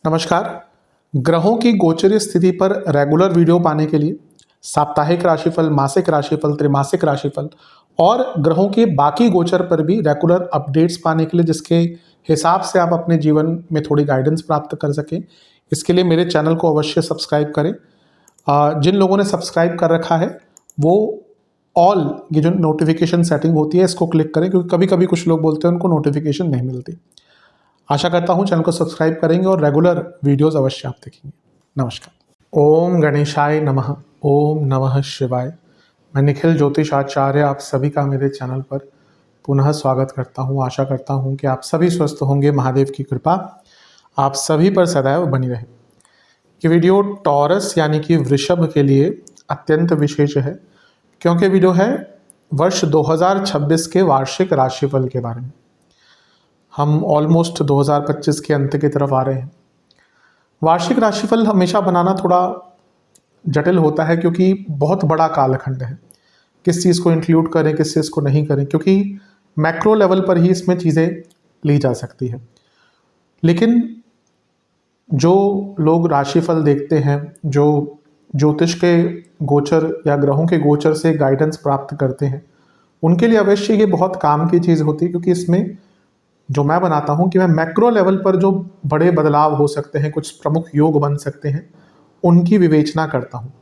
नमस्कार। ग्रहों की गोचरीय स्थिति पर रेगुलर वीडियो पाने के लिए साप्ताहिक राशिफल, मासिक राशिफल, त्रैमासिक राशिफल और ग्रहों के बाकी गोचर पर भी रेगुलर अपडेट्स पाने के लिए, जिसके हिसाब से आप अपने जीवन में थोड़ी गाइडेंस प्राप्त कर सकें, इसके लिए मेरे चैनल को अवश्य सब्सक्राइब करें। जिन लोगों ने सब्सक्राइब कर रखा है वो ऑल ये जो नोटिफिकेशन सेटिंग होती है इसको क्लिक करें, क्योंकि कभी कभी कुछ लोग बोलते हैं उनको नोटिफिकेशन नहीं मिलती। आशा करता हूँ चैनल को सब्सक्राइब करेंगे और रेगुलर वीडियोस अवश्य आप देखेंगे। नमस्कार। ओम गणेशाय नमः। ओम नमः शिवाय। मैं निखिल ज्योतिष आचार्य आप सभी का मेरे चैनल पर पुनः स्वागत करता हूँ। आशा करता हूँ कि आप सभी स्वस्थ होंगे। महादेव की कृपा आप सभी पर सदैव बनी रहे। ये वीडियो टॉरस यानी कि वृषभ के लिए अत्यंत विशेष है, क्योंकि वीडियो है वर्ष 2026 के वार्षिक राशिफल के बारे में। हम ऑलमोस्ट 2025 के अंत की तरफ आ रहे हैं। वार्षिक राशिफल हमेशा बनाना थोड़ा जटिल होता है, क्योंकि बहुत बड़ा कालखंड है। किस चीज़ को इंक्लूड करें, किस चीज़ को नहीं करें, क्योंकि मैक्रो लेवल पर ही इसमें चीज़ें ली जा सकती है। लेकिन जो लोग राशिफल देखते हैं, जो ज्योतिष के गोचर या ग्रहों के गोचर से गाइडेंस प्राप्त करते हैं, उनके लिए अवश्य ये बहुत काम की चीज़ होती है, क्योंकि इसमें जो मैं बनाता हूँ कि मैं मैक्रो लेवल पर जो बड़े बदलाव हो सकते हैं, कुछ प्रमुख योग बन सकते हैं, उनकी विवेचना करता हूँ।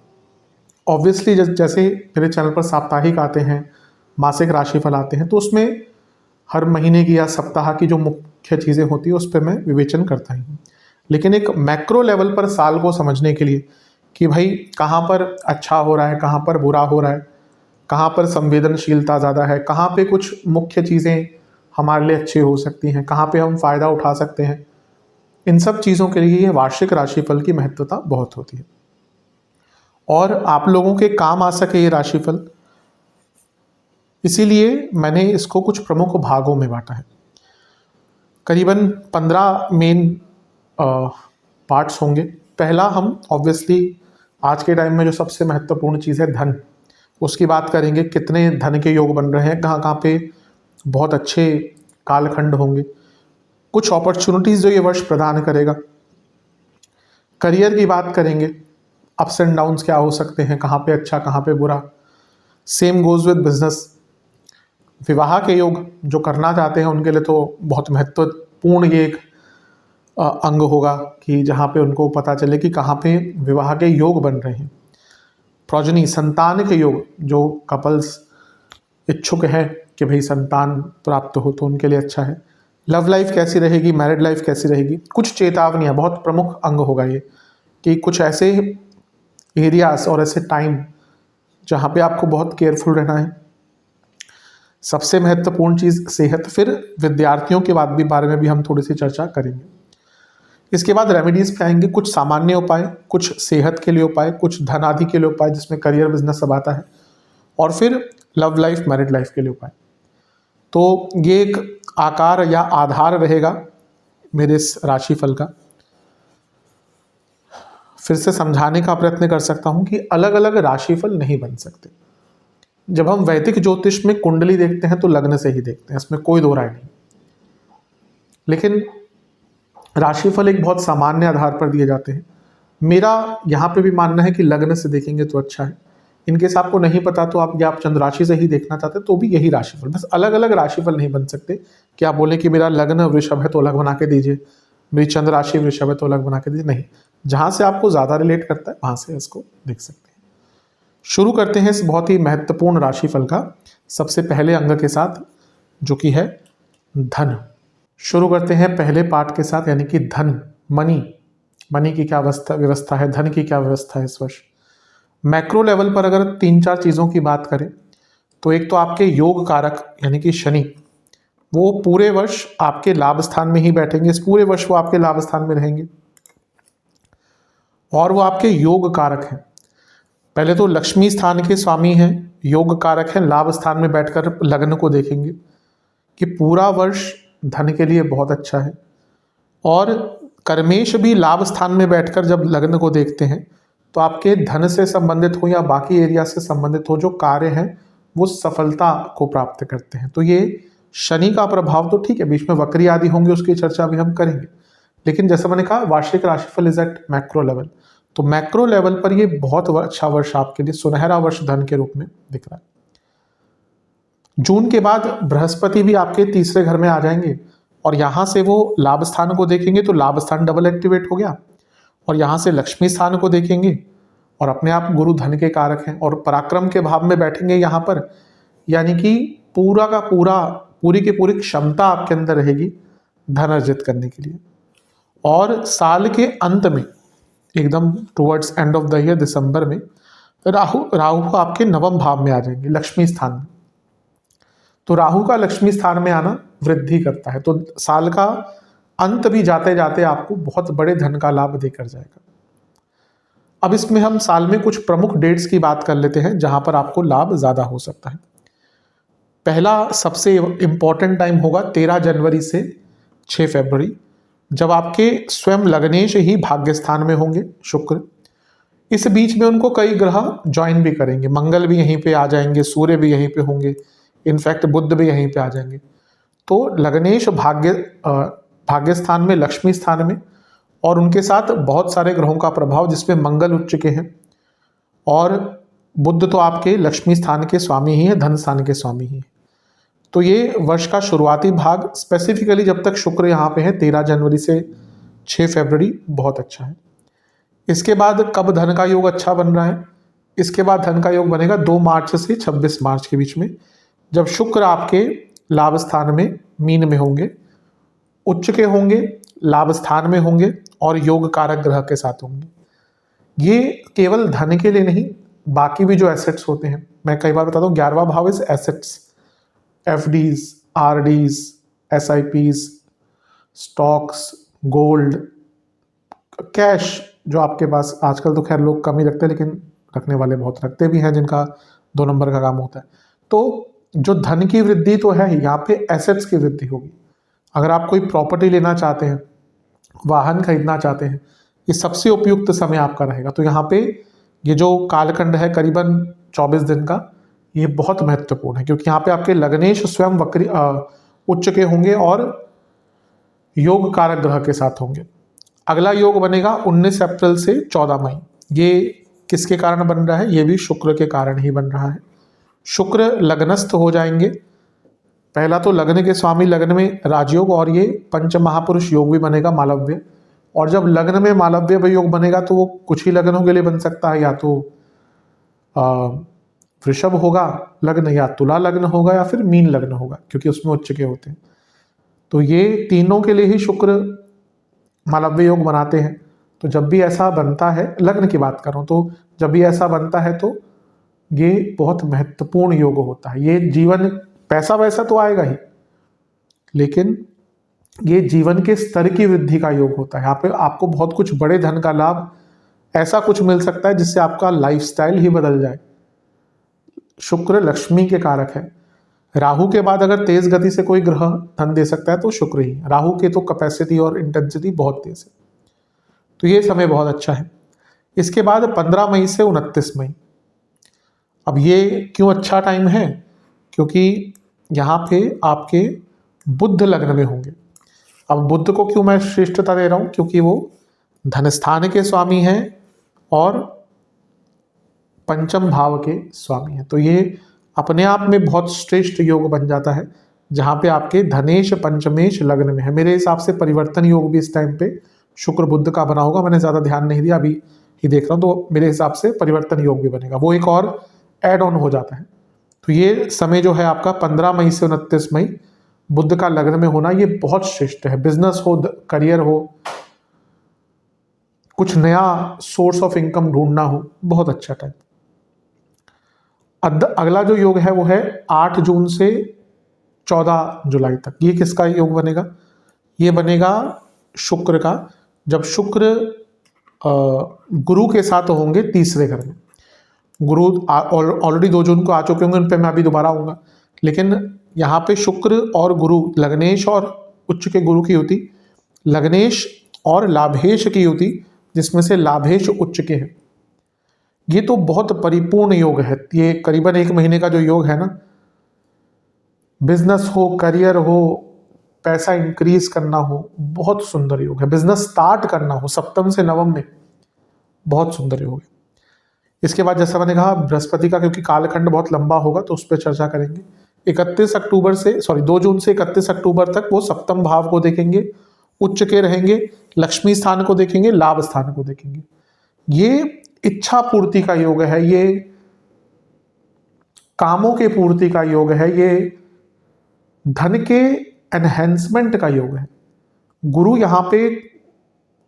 ऑब्वियसली जैसे मेरे चैनल पर साप्ताहिक आते हैं, मासिक राशिफल आते हैं, तो उसमें हर महीने की या सप्ताह की जो मुख्य चीज़ें होती है उस पर मैं विवेचन करता ही हूँ। लेकिन एक मैक्रो लेवल पर साल को समझने के लिए कि भाई कहाँ पर अच्छा हो रहा है, कहाँ पर बुरा हो रहा है, कहाँ पर संवेदनशीलता ज़्यादा है, कहाँ पे कुछ मुख्य चीज़ें हमारे लिए अच्छी हो सकती हैं, कहाँ पे हम फ़ायदा उठा सकते हैं, इन सब चीज़ों के लिए ये वार्षिक राशिफल की महत्वता बहुत होती है। और आप लोगों के काम आ सके ये राशिफल, इसीलिए मैंने इसको कुछ प्रमुख भागों में बांटा है। करीबन 15 मेन पार्ट्स होंगे। पहला, हम ऑब्वियसली आज के टाइम में जो सबसे महत्वपूर्ण चीज़ है धन, उसकी बात करेंगे। कितने धन के योग बन रहे हैं, कहाँ कहाँ पे बहुत अच्छे कालखंड होंगे, कुछ अपॉर्चुनिटीज़ जो ये वर्ष प्रदान करेगा। करियर की बात करेंगे, अप्स एंड डाउन्स क्या हो सकते हैं, कहाँ पे अच्छा कहाँ पे बुरा। Same goes with business. विवाह के योग जो करना चाहते हैं उनके लिए तो बहुत महत्वपूर्ण ये एक अंग होगा, कि जहाँ पे उनको पता चले कि कहाँ पे विवाह के योग बन रहे हैं। प्रोजनी, संतान के योग, जो कपल्स इच्छुक हैं कि भाई संतान प्राप्त हो तो उनके लिए अच्छा है। लव लाइफ कैसी रहेगी, मैरिड लाइफ कैसी रहेगी। कुछ चेतावनियाँ, बहुत प्रमुख अंग होगा ये, कि कुछ ऐसे एरियाज और ऐसे टाइम जहाँ पे आपको बहुत केयरफुल रहना है। सबसे महत्वपूर्ण चीज़ सेहत। फिर विद्यार्थियों के बारे में भी हम थोड़ी सी चर्चा करेंगे। इसके बाद रेमेडीज़ पे आएंगे, कुछ सामान्य उपाय, कुछ सेहत के लिए उपाय, कुछ धन आदि के लिए उपाय, जिसमें करियर बिजनेस सब आता है, और फिर लव लाइफ मैरिड लाइफ के लिए उपाय। तो ये एक आकार या आधार रहेगा मेरे इस राशिफल का। फिर से समझाने का प्रयत्न कर सकता हूँ कि अलग अलग राशिफल नहीं बन सकते। जब हम वैदिक ज्योतिष में कुंडली देखते हैं तो लग्न से ही देखते हैं, इसमें कोई दो राय नहीं। लेकिन राशिफल एक बहुत सामान्य आधार पर दिए जाते हैं। मेरा यहाँ पे भी मानना है कि लग्न से देखेंगे तो अच्छा है। इनकेस आपको नहीं पता तो आप चंद्र राशि से ही देखना चाहते तो भी यही राशिफल, बस अलग अलग राशिफल नहीं बन सकते। कि आप बोले कि मेरा लग्न वृषभ है तो अलग बना के दीजिए, मेरी चंद्र राशि वृषभ है तो अलग बना के दीजिए। नहीं, जहाँ से आपको ज़्यादा रिलेट करता है वहाँ से इसको देख सकते हैं। शुरू करते हैं इस बहुत ही महत्वपूर्ण राशिफल का सबसे पहले अंग के साथ, जो कि है धन। शुरू करते हैं पहले पार्ट के साथ, यानी कि धन, मनी की क्या व्यवस्था है, धन की क्या व्यवस्था है इस वर्ष। मैक्रो लेवल पर अगर 3-4 चीज़ों की बात करें तो एक तो आपके योग कारक यानी कि शनि, वो पूरे वर्ष आपके लाभ स्थान में ही बैठेंगे। इस पूरे वर्ष वो आपके लाभ स्थान में रहेंगे और वो आपके योग कारक हैं। पहले तो लक्ष्मी स्थान के स्वामी हैं, योग कारक हैं, लाभ स्थान में बैठकर लग्न को देखेंगे कि पूरा वर्ष धन के लिए बहुत अच्छा है। और कर्मेश भी लाभ स्थान में बैठकर जब लग्न को देखते हैं तो आपके धन से संबंधित हो या बाकी एरिया से संबंधित हो जो कार्य हैं वो सफलता को प्राप्त करते हैं। तो ये शनि का प्रभाव तो ठीक है, बीच में वक्री आदि होंगे, उसकी चर्चा भी हम करेंगे, लेकिन जैसा मैंने कहा वार्षिक राशिफल इज एट मैक्रो लेवल, तो मैक्रो लेवल पर ये बहुत अच्छा वर्ष आपके लिए, सुनहरा वर्ष धन के रूप में दिख रहा है। जून के बाद बृहस्पति भी आपके तीसरे घर में आ जाएंगे और यहां से वो लाभ स्थान को देखेंगे, तो लाभ स्थान डबल एक्टिवेट हो गया, और यहां से लक्ष्मी स्थान को देखेंगे और अपने आप गुरु धन के कारक हैं और पराक्रम के भाव में बैठेंगे यहाँ पर, यानी कि पूरा का पूरा, पूरी की पूरी क्षमता आपके अंदर रहेगी धन अर्जित करने के लिए। और साल के अंत में एकदम towards end of the year दिसंबर में राहु आपके नवम भाव में आ जाएंगे, लक्ष्मी स्थान में। तो राहु का लक्ष्मी स्थान में आना वृद्धि करता है, तो साल का अंत भी जाते जाते आपको बहुत बड़े धन का लाभ देकर जाएगा। अब इसमें हम साल में कुछ प्रमुख डेट्स की बात कर लेते हैं जहां पर आपको लाभ ज्यादा हो सकता है। पहला सबसे इंपॉर्टेंट टाइम होगा 13 जनवरी से 6 फरवरी, जब आपके स्वयं लग्नेश ही भाग्य स्थान में होंगे शुक्र। इस बीच में उनको कई ग्रह ज्वाइन भी करेंगे, मंगल भी यहीं पे आ जाएंगे, सूर्य भी यहीं पे होंगे, इनफैक्ट बुध भी यहीं पे आ जाएंगे। तो लग्नेश भाग्य स्थान में, लक्ष्मी स्थान में, और उनके साथ बहुत सारे ग्रहों का प्रभाव जिसमें मंगल उच्च के हैं, और बुध तो आपके लक्ष्मी स्थान के स्वामी ही है, धन स्थान के स्वामी ही है। तो ये वर्ष का शुरुआती भाग स्पेसिफिकली जब तक शुक्र यहाँ पे है 13 जनवरी से 6 फरवरी बहुत अच्छा है। इसके बाद कब धन का योग अच्छा बन रहा है? इसके बाद धन का योग बनेगा 2 मार्च से 26 मार्च के बीच में, जब शुक्र आपके लाभ स्थान में मीन में होंगे, उच्च के होंगे, लाभ स्थान में होंगे और योग कारक ग्रह के साथ होंगे। ये केवल धन के लिए नहीं, बाकी भी जो एसेट्स होते हैं, मैं कई बार बताता हूँ 11वां भाव is assets, FDs, RDs, SIPs, stocks, gold, cash जो आपके पास, आजकल तो खैर लोग कम ही रखते हैं, लेकिन रखने वाले बहुत रखते भी हैं जिनका 2 नंबर का काम होता है। तो जो धन की वृद्धि तो है, यहाँ पे एसेट्स की वृद्धि होगी। अगर आप कोई प्रॉपर्टी लेना चाहते हैं, वाहन खरीदना चाहते हैं, ये सबसे उपयुक्त समय आपका रहेगा। तो यहाँ पे ये जो कालखंड है करीबन 24 दिन का, ये बहुत महत्वपूर्ण है, क्योंकि यहाँ पे आपके लग्नेश स्वयं वक्री उच्च के होंगे और योग कारक ग्रह के साथ होंगे। अगला योग बनेगा 19 अप्रैल से 14 मई। ये किसके कारण बन रहा है? ये भी शुक्र के कारण ही बन रहा है। शुक्र लग्नस्थ हो जाएंगे। पहला तो लग्न के स्वामी लग्न में राजयोग, और ये पंच महापुरुष योग भी बनेगा मालव्य। और जब लग्न में मालव्य योग बनेगा तो वो कुछ ही लग्नों के लिए बन सकता है, या तो वृषभ होगा लग्न, या तुला लग्न होगा, या फिर मीन लग्न होगा, क्योंकि उसमें उच्च के होते हैं। तो ये तीनों के लिए ही शुक्र मालव्य योग बनाते हैं। तो जब भी ऐसा बनता है, लग्न की बात कर रहा हूं, तो जब भी ऐसा बनता है तो ये बहुत महत्वपूर्ण योग होता है। ये जीवन, पैसा वैसा तो आएगा ही, लेकिन ये जीवन के स्तर की वृद्धि का योग होता है। यहाँ पे आपको बहुत कुछ बड़े धन का लाभ, ऐसा कुछ मिल सकता है जिससे आपका लाइफस्टाइल ही बदल जाए। शुक्र लक्ष्मी के कारक है। राहु के बाद अगर तेज गति से कोई ग्रह धन दे सकता है तो शुक्र ही। राहु के तो कैपेसिटी और इंटेंसिटी बहुत तेज है, तो ये समय बहुत अच्छा है। इसके बाद 15 मई से 29 मई। अब ये क्यों अच्छा टाइम है? क्योंकि यहाँ पे आपके बुध लग्न में होंगे। अब बुध को क्यों मैं श्रेष्ठता दे रहा हूँ? क्योंकि वो धन स्थान के स्वामी हैं और पंचम भाव के स्वामी हैं। तो ये अपने आप में बहुत श्रेष्ठ योग बन जाता है, जहाँ पे आपके धनेश पंचमेश लग्न में है। मेरे हिसाब से परिवर्तन योग भी इस टाइम पे शुक्र बुध का बना होगा, मैंने ज़्यादा ध्यान नहीं दिया, अभी ही देख रहा हूँ। तो मेरे हिसाब से परिवर्तन योग भी बनेगा, वो एक और एड ऑन हो जाता है। तो ये समय जो है आपका 15 मई से 29 मई बुध का लग्न में होना, ये बहुत श्रेष्ठ है। बिजनेस हो, करियर हो, कुछ नया सोर्स ऑफ इनकम ढूंढना हो, बहुत अच्छा टाइम। अगला जो योग है वो है 8 जून से 14 जुलाई तक। ये किसका योग बनेगा? ये बनेगा शुक्र का, जब शुक्र गुरु के साथ होंगे तीसरे घर में। गुरु ऑलरेडी 2 जून को आ चुके होंगे, उन पर मैं अभी दोबारा आऊँगा, लेकिन यहाँ पे शुक्र और गुरु, लग्नेश और उच्च के गुरु की युति, लग्नेश और लाभेश की युति, जिसमें से लाभेश उच्च के हैं। ये तो बहुत परिपूर्ण योग है। ये करीबन 1 महीने का जो योग है ना, बिजनेस हो, करियर हो, पैसा इंक्रीज करना हो, बहुत सुंदर योग है। बिजनेस स्टार्ट करना हो, सप्तम से नवम में बहुत सुंदर योग है। इसके बाद जैसा मैंने कहा बृहस्पति का, क्योंकि कालखंड बहुत लंबा होगा तो उस पर चर्चा करेंगे। 2 जून से 31 अक्टूबर तक वो सप्तम भाव को देखेंगे, उच्च के रहेंगे, लक्ष्मी स्थान को देखेंगे, लाभ स्थान को देखेंगे। ये इच्छा पूर्ति का योग है, ये कामों के पूर्ति का योग है, ये धन के एनहेंसमेंट का योग है। गुरु यहाँ पे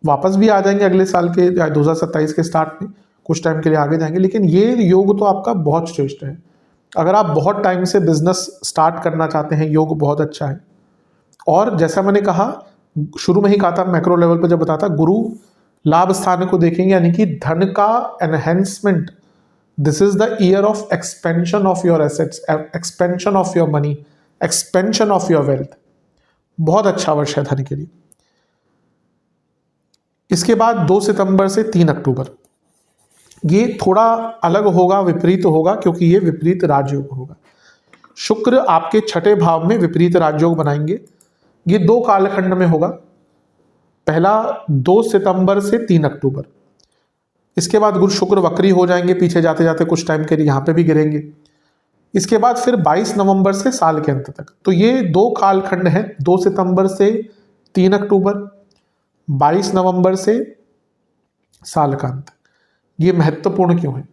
वापस भी आ जाएंगे अगले साल के 2027 के स्टार्ट में, कुछ टाइम के लिए आगे जाएंगे, लेकिन ये योग तो आपका बहुत श्रेष्ठ है। अगर आप बहुत टाइम से बिजनेस स्टार्ट करना चाहते हैं, योग बहुत अच्छा है। और जैसा मैंने कहा, शुरू में ही कहा था, मैक्रो लेवल पर जब बताता, गुरु लाभ स्थान को देखेंगे, यानी कि धन का enhancement. This is the year of expansion of your assets, expansion of your money, expansion of your wealth. बहुत अच्छा वर्ष है धन के लिए। इसके बाद 2 सितंबर से 3 अक्टूबर ये थोड़ा अलग होगा, विपरीत होगा, क्योंकि ये विपरीत राजयोग होगा। शुक्र आपके छठे भाव में विपरीत राजयोग बनाएंगे। ये 2 कालखंड में होगा, पहला 2 सितंबर से 3 अक्टूबर। इसके बाद गुरु शुक्र वक्री हो जाएंगे, पीछे जाते जाते कुछ टाइम के लिए यहाँ पे भी गिरेंगे। इसके बाद फिर 22 नवंबर से साल के अंत तक। तो ये 2 कालखंड हैं, 2 सितंबर से 3 अक्टूबर, 22 नवंबर से साल का अंत। ये महत्वपूर्ण क्यों है?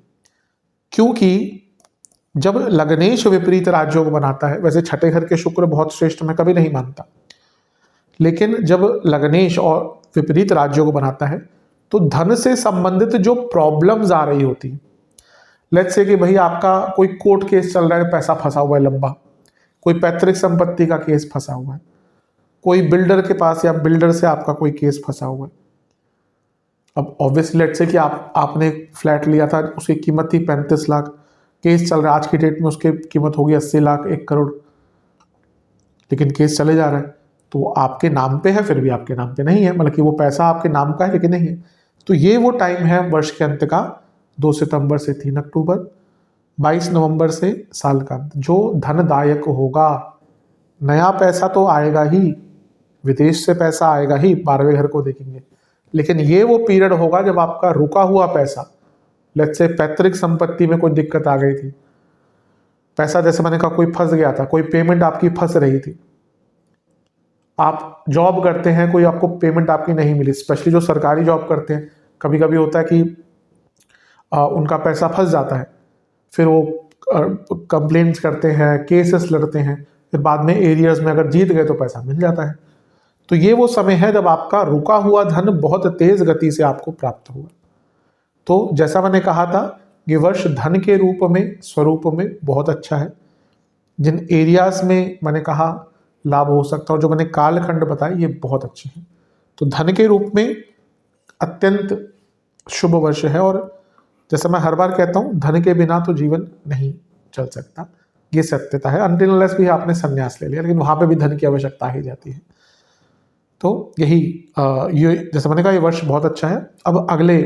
क्योंकि जब लग्नेश विपरीत राजयोग बनाता है, वैसे छठे घर के शुक्र बहुत श्रेष्ठ मैं कभी नहीं मानता, लेकिन जब लग्नेश और विपरीत राजयोग बनाता है तो धन से संबंधित जो प्रॉब्लम्स आ रही होती है, लेट्स से कि भाई आपका कोई कोर्ट केस चल रहा है, पैसा फंसा हुआ है लंबा, कोई पैतृक संपत्ति का केस फंसा हुआ है, कोई बिल्डर के पास या बिल्डर से आपका कोई केस फंसा हुआ है। अब ऑब्वियसली लेट्स से कि आपने फ्लैट लिया था, उसकी कीमत थी 35 लाख, केस चल रहा है, आज की डेट में उसकी कीमत होगी 80 लाख, 1 करोड़, लेकिन केस चले जा रहा है। तो आपके नाम पे है, फिर भी आपके नाम पे नहीं है, मतलब कि वो पैसा आपके नाम का है लेकिन नहीं है। तो ये वो टाइम है वर्ष के अंत का, 2 सितंबर से 3 अक्टूबर, 22 नवंबर से साल का अंत, जो धनदायक होगा। नया पैसा तो आएगा ही, विदेश से पैसा आएगा ही, 12वें घर को देखेंगे, लेकिन ये वो पीरियड होगा जब आपका रुका हुआ पैसा, लेट्स से पैतृक संपत्ति में कोई दिक्कत आ गई थी, पैसा जैसे मैंने कहा कोई फंस गया था, कोई पेमेंट आपकी फंस रही थी, आप जॉब करते हैं, कोई आपको पेमेंट आपकी नहीं मिली, स्पेशली जो सरकारी जॉब करते हैं, कभी कभी होता है कि उनका पैसा फंस जाता है, फिर वो कंप्लेंट्स करते हैं, केसेस लड़ते हैं, फिर बाद में एरियर्स में अगर जीत गए तो पैसा मिल जाता है। तो ये वो समय है जब आपका रुका हुआ धन बहुत तेज गति से आपको प्राप्त हुआ। तो जैसा मैंने कहा था, ये वर्ष धन के रूप में, स्वरूप में बहुत अच्छा है। जिन एरियाज में मैंने कहा लाभ हो सकता है और जो मैंने कालखंड बताए, ये बहुत अच्छे हैं। तो धन के रूप में अत्यंत शुभ वर्ष है। और जैसा मैं हर बार कहता हूँ, धन के बिना तो जीवन नहीं चल सकता, ये सत्यता है। अनटिल अनलेस भी आपने संन्यास ले लिया, लेकिन वहाँ पे भी धन की आवश्यकता ही जाती है। तो यही ये जैसा मैंने कहा, ये वर्ष बहुत अच्छा है। अब अगले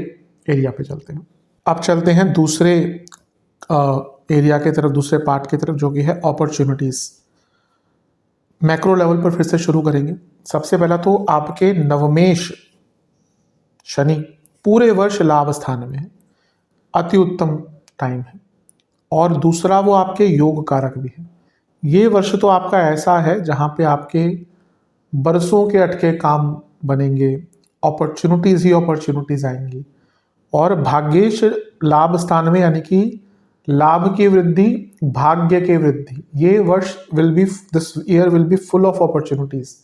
एरिया पे चलते हैं। अब चलते हैं दूसरे एरिया की तरफ, दूसरे पार्ट की तरफ, जो कि है अपॉर्चुनिटीज़। मैक्रो लेवल पर फिर से शुरू करेंगे। सबसे पहला तो आपके नवमेश शनि पूरे वर्ष लाभ स्थान में है, अति उत्तम टाइम है। और दूसरा वो आपके योग कारक भी है। ये वर्ष तो आपका ऐसा है जहाँ पे आपके बरसों के अटके काम बनेंगे, अपॉर्चुनिटीज़ ही अपॉर्चुनिटीज़ आएंगी। और भाग्येश लाभ स्थान में, यानी कि लाभ की वृद्धि, भाग्य की वृद्धि, ये वर्ष this year will be full of opportunities.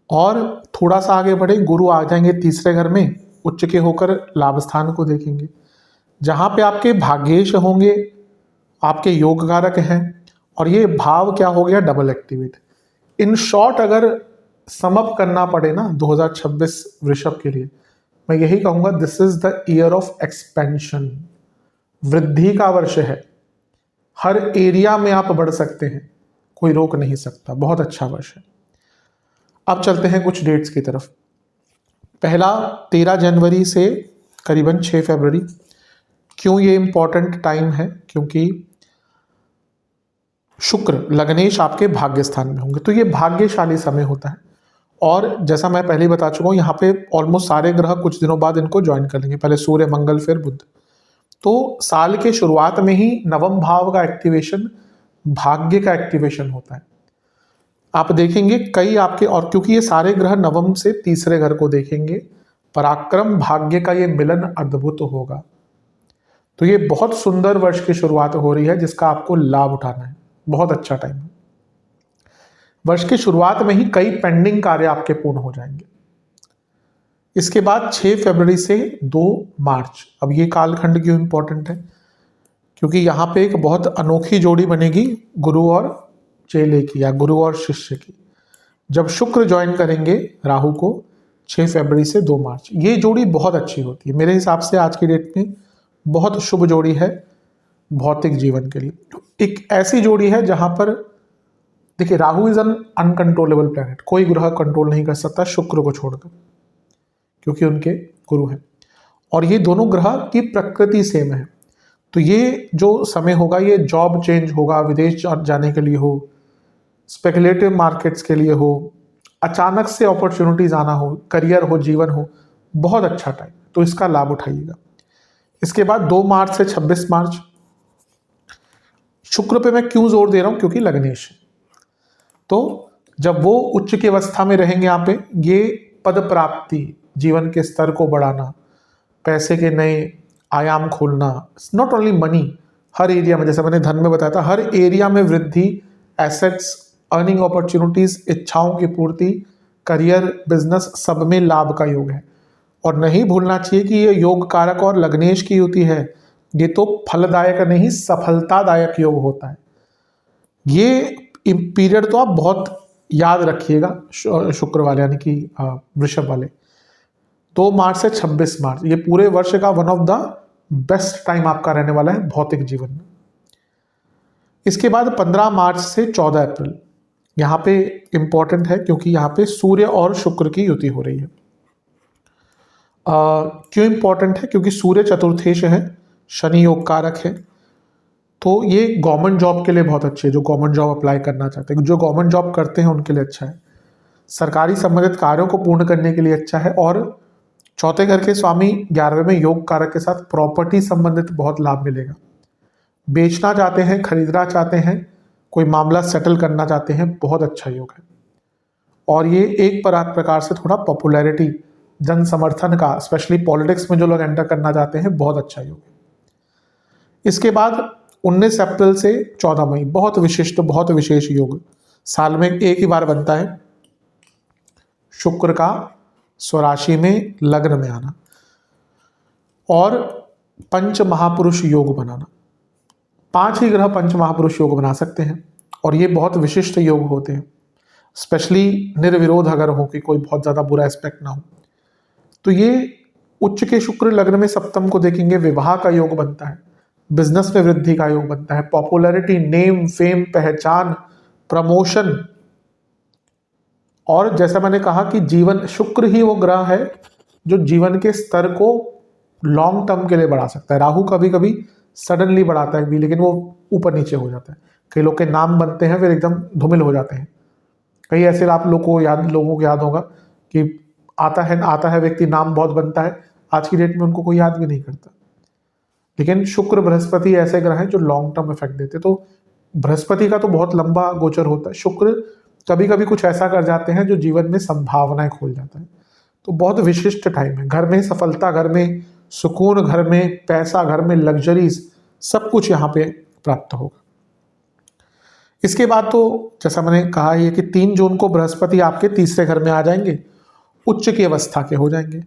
और थोड़ा सा आगे बढ़े, गुरु आ जाएंगे तीसरे घर में, उच्च के होकर लाभ स्थान को देखेंगे, जहाँ पे आपके भाग्येश होंगे, आपके योग कारक हैं, और ये भाव क्या हो गया, डबल एक्टिवेट। इन शॉर्ट अगर समअप करना पड़े ना 2026 वृषभ के लिए, मैं यही कहूँगा, this is the year of expansion. वृद्धि का वर्ष है, हर एरिया में आप बढ़ सकते हैं, कोई रोक नहीं सकता, बहुत अच्छा वर्ष है। अब चलते हैं कुछ डेट्स की तरफ। पहला 13 जनवरी से करीबन 6 फरवरी। क्यों ये इम्पॉर्टेंट टाइम है? क्योंकि शुक्र लग्नेश आपके भाग्य स्थान में होंगे, तो ये भाग्यशाली समय होता है। और जैसा मैं पहले ही बता चुका हूँ, यहाँ पे ऑलमोस्ट सारे ग्रह कुछ दिनों बाद इनको ज्वाइन कर लेंगे, पहले सूर्य, मंगल, फिर बुध। तो साल के शुरुआत में ही नवम भाव का एक्टिवेशन, भाग्य का एक्टिवेशन होता है। आप देखेंगे कई आपके, और क्योंकि ये सारे ग्रह नवम से तीसरे घर को देखेंगे, पराक्रम भाग्य का ये मिलन अद्भुत होगा। तो ये बहुत सुंदर वर्ष की शुरुआत हो रही है जिसका आपको लाभ उठाना है। बहुत अच्छा टाइम है। वर्ष की शुरुआत में ही कई पेंडिंग कार्य आपके पूर्ण हो जाएंगे। इसके बाद 6 फरवरी से 2 मार्च, अब ये कालखंड क्यों इंपॉर्टेंट है, क्योंकि यहाँ पे एक बहुत अनोखी जोड़ी बनेगी गुरु और चेले की, या गुरु और शिष्य की। जब शुक्र ज्वाइन करेंगे राहु को 6 फरवरी से 2 मार्च, ये जोड़ी बहुत अच्छी होती है मेरे हिसाब से। आज की डेट में बहुत शुभ जोड़ी है भौतिक जीवन के लिए। एक ऐसी जोड़ी है जहां पर देखिए, Rahu is an uncontrollable planet, कोई ग्रह कंट्रोल नहीं कर सकता शुक्र को छोड़कर, क्योंकि उनके गुरु हैं। और ये दोनों ग्रह की प्रकृति सेम है। तो ये जो समय होगा, ये जॉब चेंज होगा, विदेश जाने के लिए हो, स्पेकुलेटिव मार्केट्स के लिए हो, अचानक से अपॉर्चुनिटीज आना हो, करियर हो, जीवन हो, बहुत अच्छा टाइम, तो इसका लाभ उठाइएगा। इसके बाद 2 मार्च से 26 मार्च, शुक्र पे मैं क्यों जोर दे रहा हूं, क्योंकि लग्नेश, तो जब वो उच्च की अवस्था में रहेंगे यहाँ पे, ये पद प्राप्ति, जीवन के स्तर को बढ़ाना, पैसे के नए आयाम खोलना, not only money, her area में, जैसे मैंने धन में बताया था, हर एरिया में वृद्धि, एसेट्स, अर्निंग अपॉर्चुनिटीज, इच्छाओं की पूर्ति, करियर, बिजनेस, सब में लाभ का योग है। और नहीं भूलना चाहिए कि ये योग कारक और लग्नेश की युति है, ये तो फलदायक नहीं, सफलतादायक योग होता है। ये पीरियड तो आप बहुत याद रखिएगा, शुक्र वाले यानी कि वृषभ वाले। 2 मार्च से 26 मार्च, ये पूरे वर्ष का one of the best time आपका रहने वाला है भौतिक जीवन में। इसके बाद 15 मार्च से 14 अप्रैल, यहाँ पे इंपॉर्टेंट है क्योंकि यहाँ पे सूर्य और शुक्र की युति हो रही है। क्यों इंपॉर्टेंट है, क्योंकि सूर्य चतुर्थेश है, शनि योग कारक है, तो ये गवर्नमेंट जॉब के लिए बहुत अच्छे है। जो गवर्नमेंट जॉब अप्लाई करना चाहते हैं, जो गवर्नमेंट जॉब करते हैं उनके लिए अच्छा है। सरकारी संबंधित कार्यों को पूर्ण करने के लिए अच्छा है। और चौथे घर के स्वामी 11वें में योग कारक के साथ प्रॉपर्टी संबंधित बहुत लाभ मिलेगा। बेचना चाहते हैं, खरीदना चाहते हैं, कोई मामला सेटल करना चाहते हैं, बहुत अच्छा योग है। और ये एक प्रकार से थोड़ा पॉपुलैरिटी, जन समर्थन का, स्पेशली पॉलिटिक्स में जो लोग एंटर करना चाहते हैं, बहुत अच्छा योग है। इसके बाद 19 अप्रैल से 14 मई, बहुत विशिष्ट, बहुत विशेष योग, साल में एक ही बार बनता है। शुक्र का स्वराशि में लग्न में आना और पंच महापुरुष योग बनाना। 5 ही ग्रह पंच महापुरुष योग बना सकते हैं और ये बहुत विशिष्ट योग होते हैं, स्पेशली निर्विरोध अगर हो कि कोई बहुत ज़्यादा बुरा एस्पेक्ट ना हो। तो ये उच्च के शुक्र लग्न में सप्तम को देखेंगे, विवाह का योग बनता है, बिजनेस में वृद्धि का योग बनता है, पॉपुलैरिटी, नेम, फेम, पहचान, प्रमोशन। और जैसा मैंने कहा कि जीवन, शुक्र ही वो ग्रह है जो जीवन के स्तर को लॉन्ग टर्म के लिए बढ़ा सकता है। राहु कभी कभी सडनली बढ़ाता है भी, लेकिन वो ऊपर नीचे हो जाता है। कई लोग के नाम बनते हैं फिर एकदम धूमिल हो जाते हैं। कई ऐसे आप लोगों को याद होगा कि आता है व्यक्ति, नाम बहुत बनता है, आज की डेट में उनको कोई याद भी नहीं करता। लेकिन शुक्र, बृहस्पति ऐसे ग्रह हैं जो लॉन्ग टर्म इफेक्ट देते। तो बृहस्पति का तो बहुत लंबा गोचर होता है, शुक्र कभी कभी कुछ ऐसा कर जाते हैं जो जीवन में संभावनाएं खोल जाता है। तो बहुत विशिष्ट टाइम है। घर में सफलता, घर में सुकून, घर में पैसा, घर में लग्जरीज, सब कुछ यहाँ पे प्राप्त होगा। इसके बाद तो जैसा मैंने कहा ये कि 3 जून को बृहस्पति आपके तीसरे घर में आ जाएंगे, उच्च की अवस्था के हो जाएंगे।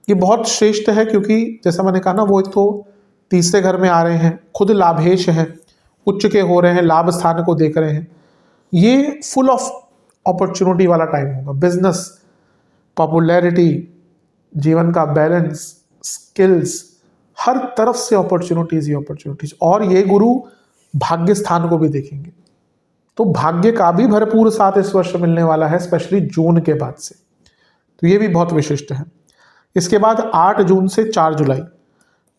ये बहुत श्रेष्ठ है क्योंकि जैसा मैंने कहा ना, वो एक तो तीसरे घर में आ रहे हैं, खुद लाभेश हैं, उच्च के हो रहे हैं, लाभ स्थान को देख रहे हैं। ये फुल ऑफ अपॉर्चुनिटी वाला टाइम होगा। बिजनेस, पॉपुलैरिटी, जीवन का बैलेंस, स्किल्स, हर तरफ से अपॉर्चुनिटीज ही अपॉर्चुनिटीज। और ये गुरु भाग्य स्थान को भी देखेंगे, तो भाग्य का भी भरपूर साथ इस वर्ष मिलने वाला है, स्पेशली जून के बाद से। तो ये भी बहुत विशिष्ट है। इसके बाद 8 जून से 4 जुलाई,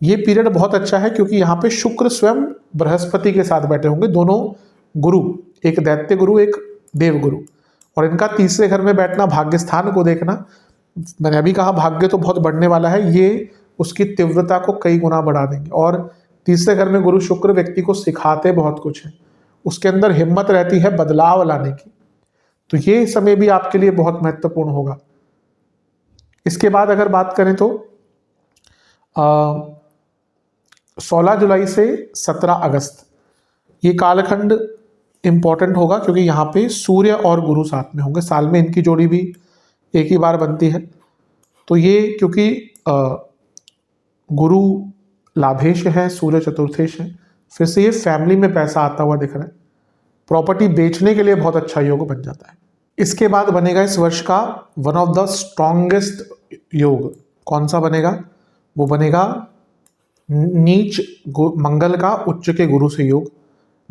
ये पीरियड बहुत अच्छा है क्योंकि यहाँ पे शुक्र स्वयं बृहस्पति के साथ बैठे होंगे, दोनों गुरु एक दैत्य गुरु, एक देव गुरु, और इनका तीसरे घर में बैठना, भाग्य स्थान को देखना, मैंने अभी कहा भाग्य तो बहुत बढ़ने वाला है, ये उसकी तीव्रता को कई गुना बढ़ा देंगे। और तीसरे घर में गुरु शुक्र व्यक्ति को सिखाते बहुत कुछ है, उसके अंदर हिम्मत रहती है बदलाव लाने की, तो ये समय भी आपके लिए बहुत महत्वपूर्ण होगा। इसके बाद अगर बात करें तो 16 जुलाई से 17 अगस्त ये कालखंड इंपॉर्टेंट होगा, क्योंकि यहाँ पे सूर्य और गुरु साथ में होंगे, साल में इनकी जोड़ी भी एक ही बार बनती है। तो ये क्योंकि गुरु लाभेश है, सूर्य चतुर्थेश है, फिर से ये फैमिली में पैसा आता हुआ दिख रहा है, प्रॉपर्टी बेचने के लिए बहुत अच्छा योग बन जाता है। इसके बाद बनेगा इस वर्ष का वन ऑफ द स्ट्रॉन्गेस्ट योग, कौन सा बनेगा? वो बनेगा नीच मंगल का उच्च के गुरु से योग,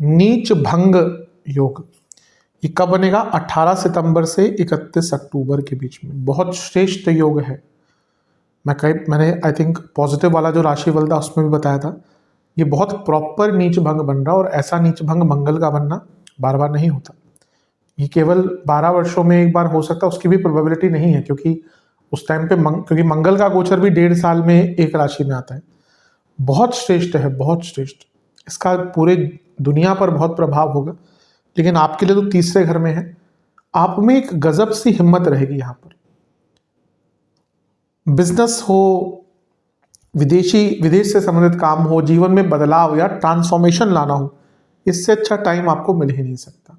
नीच भंग योग। ये कब बनेगा? 18 सितंबर से 31 अक्टूबर के बीच में। बहुत श्रेष्ठ योग है। मैंने आई थिंक पॉजिटिव वाला जो राशिफल था उसमें भी बताया था, ये बहुत प्रॉपर नीच भंग बन रहा, और ऐसा नीच भंग मंगल का बनना बार बार नहीं होता, ये केवल 12 वर्षों में एक बार हो सकता है, उसकी भी प्रोबेबिलिटी नहीं है, क्योंकि उस टाइम पे क्योंकि मंगल का गोचर भी 1.5 साल में एक राशि में आता है। बहुत श्रेष्ठ है, बहुत श्रेष्ठ, इसका पूरे दुनिया पर बहुत प्रभाव होगा, लेकिन आपके लिए तो तीसरे घर में है, आप में एक गजब सी हिम्मत रहेगी। यहाँ पर बिजनेस हो, विदेश से संबंधित काम हो, जीवन में बदलाव या ट्रांसफॉर्मेशन लाना हो, इससे अच्छा टाइम आपको मिल ही नहीं सकता।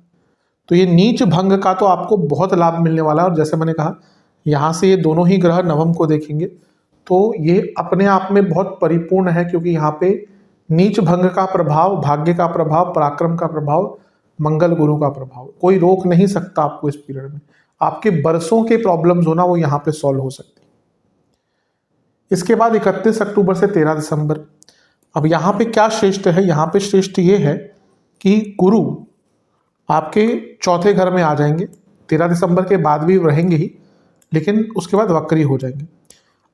तो ये नीच भंग का तो आपको बहुत लाभ मिलने वाला है, और जैसे मैंने कहा यहाँ से ये दोनों ही ग्रह नवम को देखेंगे, तो ये अपने आप में बहुत परिपूर्ण है, क्योंकि यहाँ पे नीच भंग का प्रभाव, भाग्य का प्रभाव, पराक्रम का प्रभाव, मंगल गुरु का प्रभाव, कोई रोक नहीं सकता आपको इस पीरियड में। आपके बरसों के प्रॉब्लम्स होना वो यहाँ पे सॉल्व हो सकती है। इसके बाद 31 अक्टूबर से 13 दिसंबर, अब यहाँ पे क्या श्रेष्ठ है? यहाँ पे श्रेष्ठ ये है कि गुरु आपके चौथे घर में आ जाएंगे, 13 दिसंबर के बाद भी रहेंगे ही, लेकिन उसके बाद वक्री हो जाएंगे।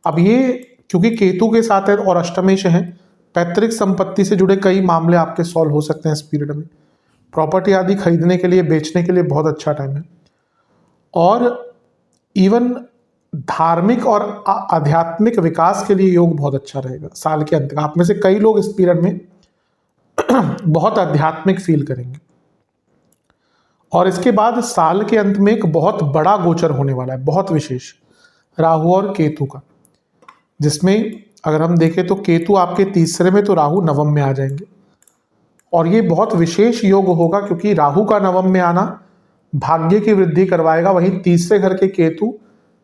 अब ये क्योंकि केतु के साथ है और अष्टमेश है, पैतृक संपत्ति से जुड़े कई मामले आपके सॉल्व हो सकते हैं इस पीरियड में। प्रॉपर्टी आदि खरीदने के लिए, बेचने के लिए बहुत अच्छा टाइम है, और इवन धार्मिक और आध्यात्मिक विकास के लिए योग बहुत अच्छा रहेगा साल के अंत का। आप में से कई लोग इस पीरियड में बहुत आध्यात्मिक फील करेंगे। और इसके बाद साल के अंत में एक बहुत बड़ा गोचर होने वाला है, बहुत विशेष, राहु और केतु का, जिसमें अगर हम देखें तो केतु आपके तीसरे में, तो राहु नवम में आ जाएंगे। और ये बहुत विशेष योग होगा, क्योंकि राहु का नवम में आना भाग्य की वृद्धि करवाएगा, वहीं तीसरे घर के केतु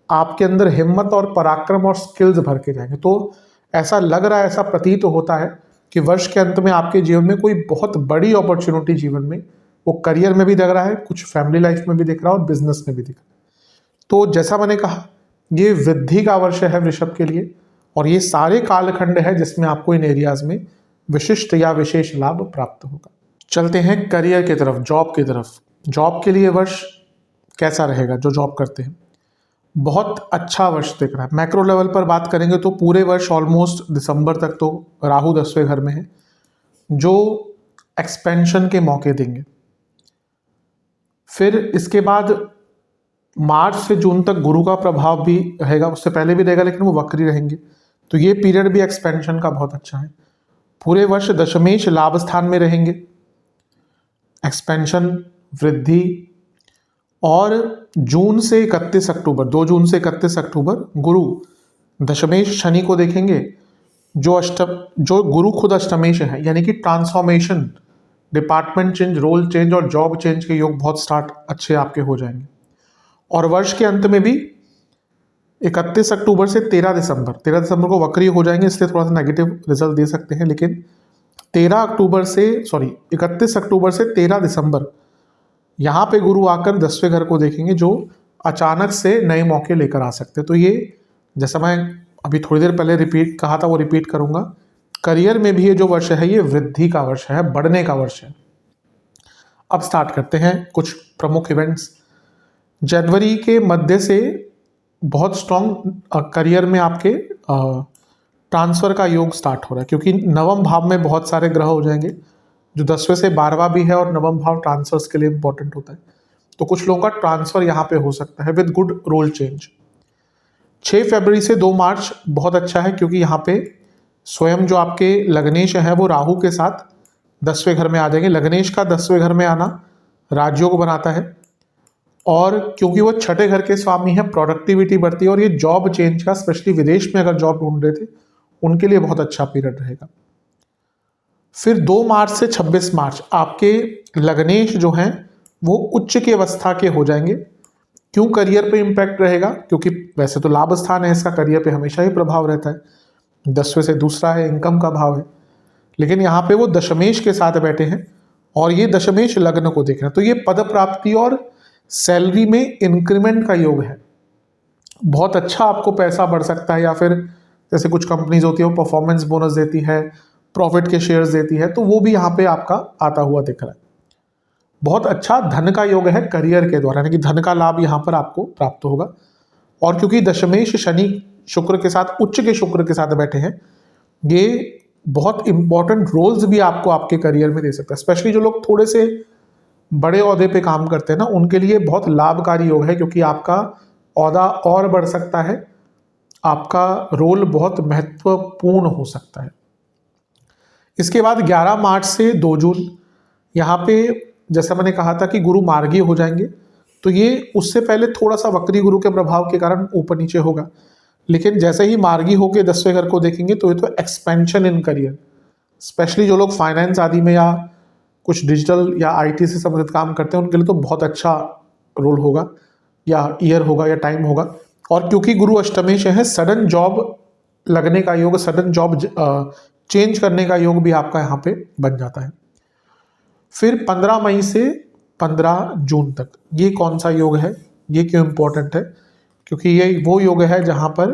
आपके अंदर हिम्मत और पराक्रम और स्किल्स भर के जाएंगे। तो ऐसा लग रहा है, ऐसा प्रतीत होता है कि वर्ष के अंत में आपके जीवन में कोई बहुत बड़ी अपॉर्चुनिटी जीवन में, वो करियर में भी दिख रहा है, कुछ फैमिली लाइफ में भी दिख रहा है, और बिजनेस में भी दिख रहा है। तो जैसा मैंने कहा, ये वृद्धि का वर्ष है वृषभ के लिए, और ये सारे कालखंड है जिसमें आपको इन एरियाज में विशिष्ट या विशेष लाभ प्राप्त होगा। चलते हैं करियर की तरफ, जॉब की तरफ। जॉब के लिए वर्ष कैसा रहेगा? जो जॉब करते हैं, बहुत अच्छा वर्ष दिख रहा है। मैक्रो लेवल पर बात करेंगे तो पूरे वर्ष ऑलमोस्ट दिसंबर तक तो राहु 10वें घर में है, जो एक्सपेंशन के मौके देंगे। फिर इसके बाद मार्च से जून तक गुरु का प्रभाव भी रहेगा, उससे पहले भी रहेगा, लेकिन वो वक्री रहेंगे, तो ये पीरियड भी एक्सपेंशन का बहुत अच्छा है। पूरे वर्ष दशमेश लाभ स्थान में रहेंगे, एक्सपेंशन, वृद्धि। और जून से 31 अक्टूबर, 2 जून से 31 अक्टूबर गुरु दशमेश शनि को देखेंगे, जो गुरु खुद अष्टमेश है, यानी कि transformation, department change, role change और जॉब चेंज के योग बहुत स्टार्ट अच्छे आपके हो जाएंगे। और वर्ष के अंत में भी 31 अक्टूबर से 13 दिसंबर को वक्री हो जाएंगे, इसलिए थोड़ा सा नेगेटिव रिजल्ट दे सकते हैं, लेकिन 31 अक्टूबर से 13 दिसंबर यहाँ पे गुरु आकर 10वें घर को देखेंगे, जो अचानक से नए मौके लेकर आ सकते हैं। तो ये जैसा मैं अभी थोड़ी देर पहले कहा था वो रिपीट करूँगा, करियर में भी ये जो वर्ष है ये वृद्धि का वर्ष है, बढ़ने का वर्ष है। अब स्टार्ट करते हैं कुछ प्रमुख इवेंट्स। जनवरी के मध्य से बहुत स्ट्रॉन्ग करियर में आपके ट्रांसफ़र का योग स्टार्ट हो रहा है, क्योंकि नवम भाव में बहुत सारे ग्रह हो जाएंगे जो 10वें से 12वां भी है और नवम भाव ट्रांसफर्स के लिए इंपॉर्टेंट होता है। तो कुछ लोगों का ट्रांसफर यहाँ पे हो सकता है विद गुड रोल चेंज। 6 फरवरी से 2 मार्च बहुत अच्छा है, क्योंकि यहाँ पे स्वयं जो आपके लग्नेश है वो राहु के साथ 10वें घर में आ जाएंगे। लग्नेश का 10वें घर में आना राजयोग बनाता है, और क्योंकि वो छठे घर के स्वामी है, प्रोडक्टिविटी बढ़ती है, और ये जॉब चेंज का, स्पेशली विदेश में अगर जॉब ढूंढ रहे थे उनके लिए बहुत अच्छा पीरियड रहेगा। फिर 2 मार्च से 26 मार्च आपके लग्नेश जो हैं वो उच्च की अवस्था के हो जाएंगे। क्यों करियर पे इम्पैक्ट रहेगा? क्योंकि वैसे तो लाभ स्थान है इसका, करियर पे हमेशा ही प्रभाव रहता है, 10वें से दूसरा है, इनकम का भाव है, लेकिन यहाँ पे वो दशमेश के साथ बैठे हैं और ये दशमेश लग्न को देख रहे हैं। तो ये पद प्राप्ति और सैलरी में इंक्रीमेंट का योग है, बहुत अच्छा आपको पैसा बढ़ सकता है, या फिर जैसे कुछ कंपनीज होती है वो परफॉर्मेंस बोनस देती है, प्रॉफिट के शेयर्स देती है, तो वो भी यहाँ पे आपका आता हुआ दिख रहा है। बहुत अच्छा धन का योग है करियर के द्वारा, यानी कि धन का लाभ यहाँ पर आपको प्राप्त होगा। और क्योंकि दशमेश शनि शुक्र के साथ, उच्च के शुक्र के साथ बैठे हैं, ये बहुत इंपॉर्टेंट रोल्स भी आपको आपके करियर में दे सकता है। स्पेशली जो लोग थोड़े से बड़े ओहदे पे काम करते हैं ना, उनके लिए बहुत लाभकारी योग है, क्योंकि आपका ओहदा और बढ़ सकता है, आपका रोल बहुत महत्वपूर्ण हो सकता है। इसके बाद 11 मार्च से 2 जून यहाँ पे जैसा मैंने कहा था कि गुरु मार्गी हो जाएंगे, तो ये उससे पहले थोड़ा सा वक्री गुरु के प्रभाव के कारण ऊपर नीचे होगा, लेकिन जैसे ही मार्गी होके 10वें घर को देखेंगे तो ये तो एक्सपेंशन इन करियर, स्पेशली जो लोग फाइनेंस आदि में या कुछ डिजिटल या आईटी से संबंधित काम करते हैं उनके लिए तो बहुत अच्छा रोल होगा, या ईयर होगा, या टाइम होगा। और क्योंकि गुरु अष्टमेश है, सडन जॉब लगने का योग, सडन जॉब चेंज करने का योग भी आपका यहाँ पे बन जाता है। फिर 15 मई से 15 जून तक ये कौन सा योग है, ये क्यों इंपॉर्टेंट है? क्योंकि ये वो योग है जहां पर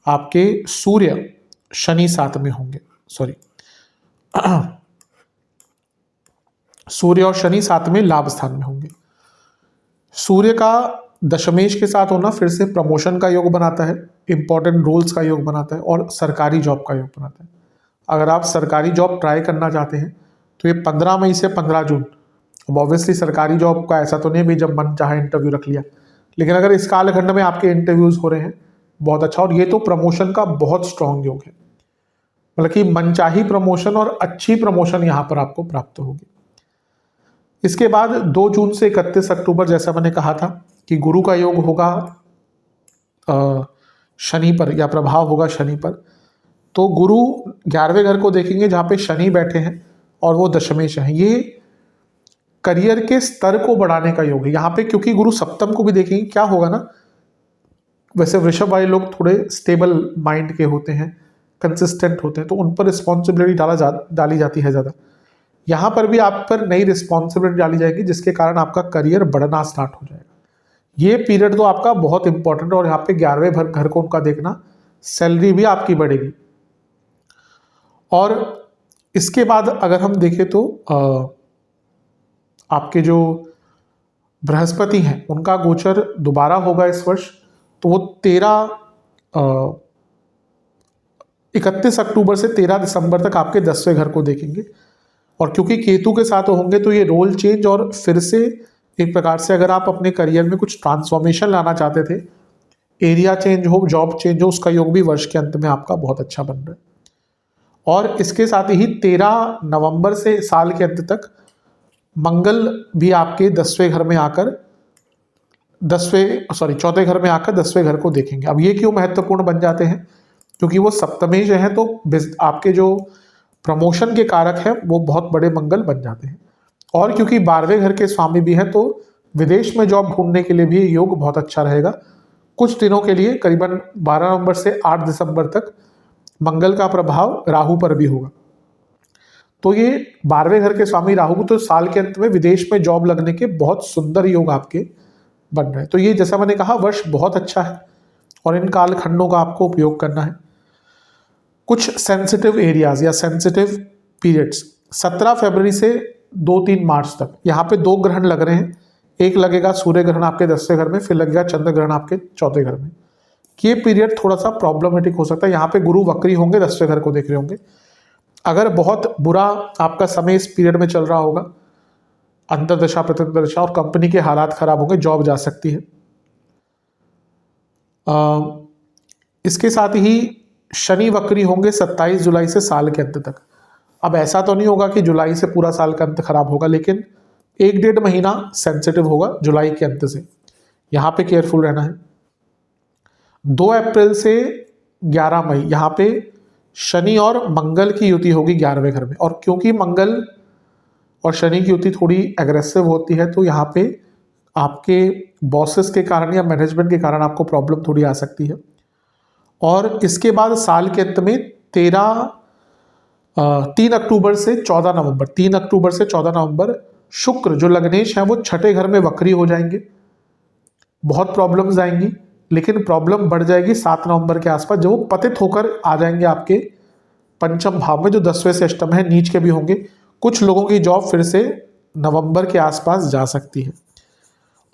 आपके सूर्य शनि साथ में होंगे, सॉरी सूर्य और शनि साथ में लाभ स्थान में होंगे। सूर्य का दशमेश के साथ होना फिर से प्रमोशन का योग बनाता है, इंपॉर्टेंट रोल्स का योग बनाता है, और सरकारी जॉब का योग बनाता है। अगर आप सरकारी जॉब ट्राई करना चाहते हैं तो ये 15 मई से 15 जून, अब ऑब्वियसली सरकारी जॉब का ऐसा तो नहीं भी जब मन चाहे इंटरव्यू रख लिया, लेकिन अगर इस कालखंड में आपके इंटरव्यूज हो रहे हैं बहुत अच्छा, और ये तो प्रमोशन का बहुत स्ट्रांग योग है, मतलब कि मनचाही प्रमोशन और अच्छी प्रमोशन यहाँ पर आपको प्राप्त होगी। इसके बाद 2 जून से 31 अक्टूबर जैसा मैंने कहा था कि गुरु का योग होगा शनि पर, या प्रभाव होगा शनि पर। तो गुरु 11वें घर को देखेंगे जहाँ पे शनि बैठे हैं और वो दशमेश हैं। ये करियर के स्तर को बढ़ाने का योग है यहाँ पे, क्योंकि गुरु सप्तम को भी देखेंगे। क्या होगा ना, वैसे वृषभ वाले लोग थोड़े स्टेबल माइंड के होते हैं, कंसिस्टेंट होते हैं, तो उन पर रिस्पॉन्सिबिलिटी डाली जाती है ज़्यादा। यहाँ पर भी आप पर नई रिस्पॉन्सिबिलिटी डाली जाएगी, जिसके कारण आपका करियर बढ़ना स्टार्ट हो जाएगा। ये पीरियड तो आपका बहुत इंपॉर्टेंट है, और यहाँ पे 11वें घर को उनका देखना, सैलरी भी आपकी बढ़ेगी। और इसके बाद अगर हम देखें तो आपके जो बृहस्पति हैं उनका गोचर दोबारा होगा इस वर्ष, तो वो 31 अक्टूबर से 13 दिसंबर तक आपके 10वें घर को देखेंगे। और क्योंकि केतु के साथ होंगे तो ये रोल चेंज, और फिर से एक प्रकार से अगर आप अपने करियर में कुछ ट्रांसफॉर्मेशन लाना चाहते थे, एरिया चेंज हो, जॉब चेंज हो, उसका योग भी वर्ष के अंत में आपका बहुत अच्छा बन रहा है। और इसके साथ ही 13 नवंबर से साल के अंत तक मंगल भी आपके 10वें घर में आकर चौथे घर में आकर 10वें घर को देखेंगे। अब ये क्यों महत्वपूर्ण बन जाते हैं? क्योंकि वो सप्तमेश हैं, तो आपके जो प्रमोशन के कारक हैं वो बहुत बड़े मंगल बन जाते हैं। और क्योंकि 12वें घर के स्वामी भी हैं, तो विदेश में जॉब ढूंढने के लिए भी योग बहुत अच्छा रहेगा कुछ दिनों के लिए। करीबन 12 नवंबर से 8 दिसंबर तक मंगल का प्रभाव राहु पर भी होगा। तो ये 12वें घर के स्वामी राहु, तो साल के अंत में विदेश में जॉब लगने के बहुत सुंदर योग आपके बन रहे हैं। तो ये जैसा मैंने कहा वर्ष बहुत अच्छा है, और इन कालखंडों का आपको उपयोग करना है। कुछ सेंसिटिव एरियाज या सेंसिटिव पीरियड्स 17 फरवरी से 2-3 मार्च तक यहाँ पे 2 ग्रहण लग रहे हैं। एक लगेगा सूर्य ग्रहण आपके 10वें घर में, फिर लगेगा चंद्र ग्रहण आपके 4थे घर में। ये पीरियड थोड़ा सा प्रॉब्लमेटिक हो सकता है। यहाँ पे गुरु वक्री होंगे, 10वें घर को देख रहे होंगे। अगर बहुत बुरा आपका समय इस पीरियड में चल रहा होगा, अंतर्दशा प्रत्यंतरदशा, और कंपनी के हालात खराब होंगे, जॉब जा सकती है। इसके साथ ही शनि वक्री होंगे 27 जुलाई से साल के अंत तक। अब ऐसा तो नहीं होगा कि जुलाई से पूरा साल का अंत खराब होगा, लेकिन 1-1.5 महीना सेंसिटिव होगा जुलाई के अंत से, यहाँ पे केयरफुल रहना है। 2 अप्रैल से 11 मई यहाँ पे शनि और मंगल की युति होगी 11वें घर में, और क्योंकि मंगल और शनि की युति थोड़ी एग्रेसिव होती है, तो यहाँ पे आपके बॉसेस के कारण या मैनेजमेंट के कारण आपको प्रॉब्लम थोड़ी आ सकती है। और इसके बाद साल के अंत में 3 अक्टूबर से 14 नवंबर 3 अक्टूबर से 14 नवंबर शुक्र जो लग्नेश हैं वो छठे घर में वक्री हो जाएंगे। बहुत प्रॉब्लम्स आएंगी, लेकिन प्रॉब्लम बढ़ जाएगी 7 नवंबर के आसपास, जब वो पतित होकर आ जाएंगे आपके पंचम भाव में, जो 10वें से अष्टम है, नीच के भी होंगे। कुछ लोगों की जॉब फिर से नवंबर के आसपास जा सकती है।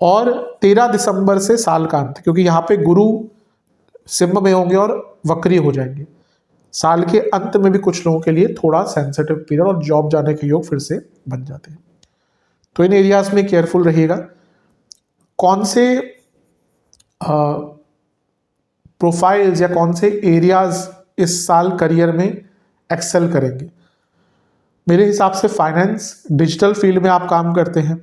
और 13 दिसंबर से साल का अंत, क्योंकि यहाँ पे गुरु सिंह में होंगे और वक्री हो जाएंगे। साल के अंत में भी कुछ लोगों के लिए थोड़ा सेंसिटिव पीरियड और जॉब जाने के योग फिर से बन जाते हैं। तो इन एरियाज में केयरफुल रहिएगा। कौन से प्रोफाइल्स या कौन से एरियाज इस साल करियर में एक्सेल करेंगे? मेरे हिसाब से फाइनेंस, डिजिटल फील्ड में आप काम करते हैं,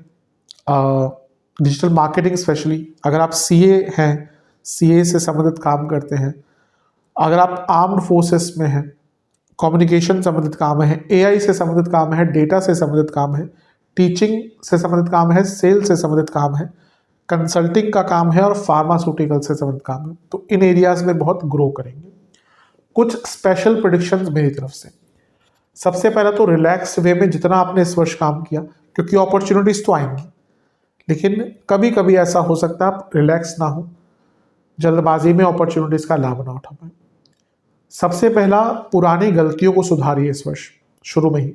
डिजिटल मार्केटिंग स्पेशली, अगर आप सीए हैं, सीए से संबंधित काम करते हैं, अगर आप आर्म्ड फोर्सेस में हैं, कम्युनिकेशन संबंधित काम है, एआई से संबंधित काम है, डेटा से संबंधित काम है, टीचिंग से संबंधित काम है, सेल से संबंधित काम है, कंसल्टिंग का काम है, और फार्मास्यूटिकल से संबंधित काम है, तो इन एरियाज में बहुत ग्रो करेंगे। कुछ स्पेशल प्रेडिक्शंस मेरी तरफ से। सबसे पहला तो रिलैक्स वे में जितना आपने इस वर्ष काम किया, क्योंकि अपॉर्चुनिटीज तो आएंगी, लेकिन कभी कभी ऐसा हो सकता है आप रिलैक्स ना हो, जल्दबाजी में अपॉर्चुनिटीज का लाभ ना उठा पाए। सबसे पहला, पुरानी गलतियों को सुधारिए इस वर्ष शुरू में ही,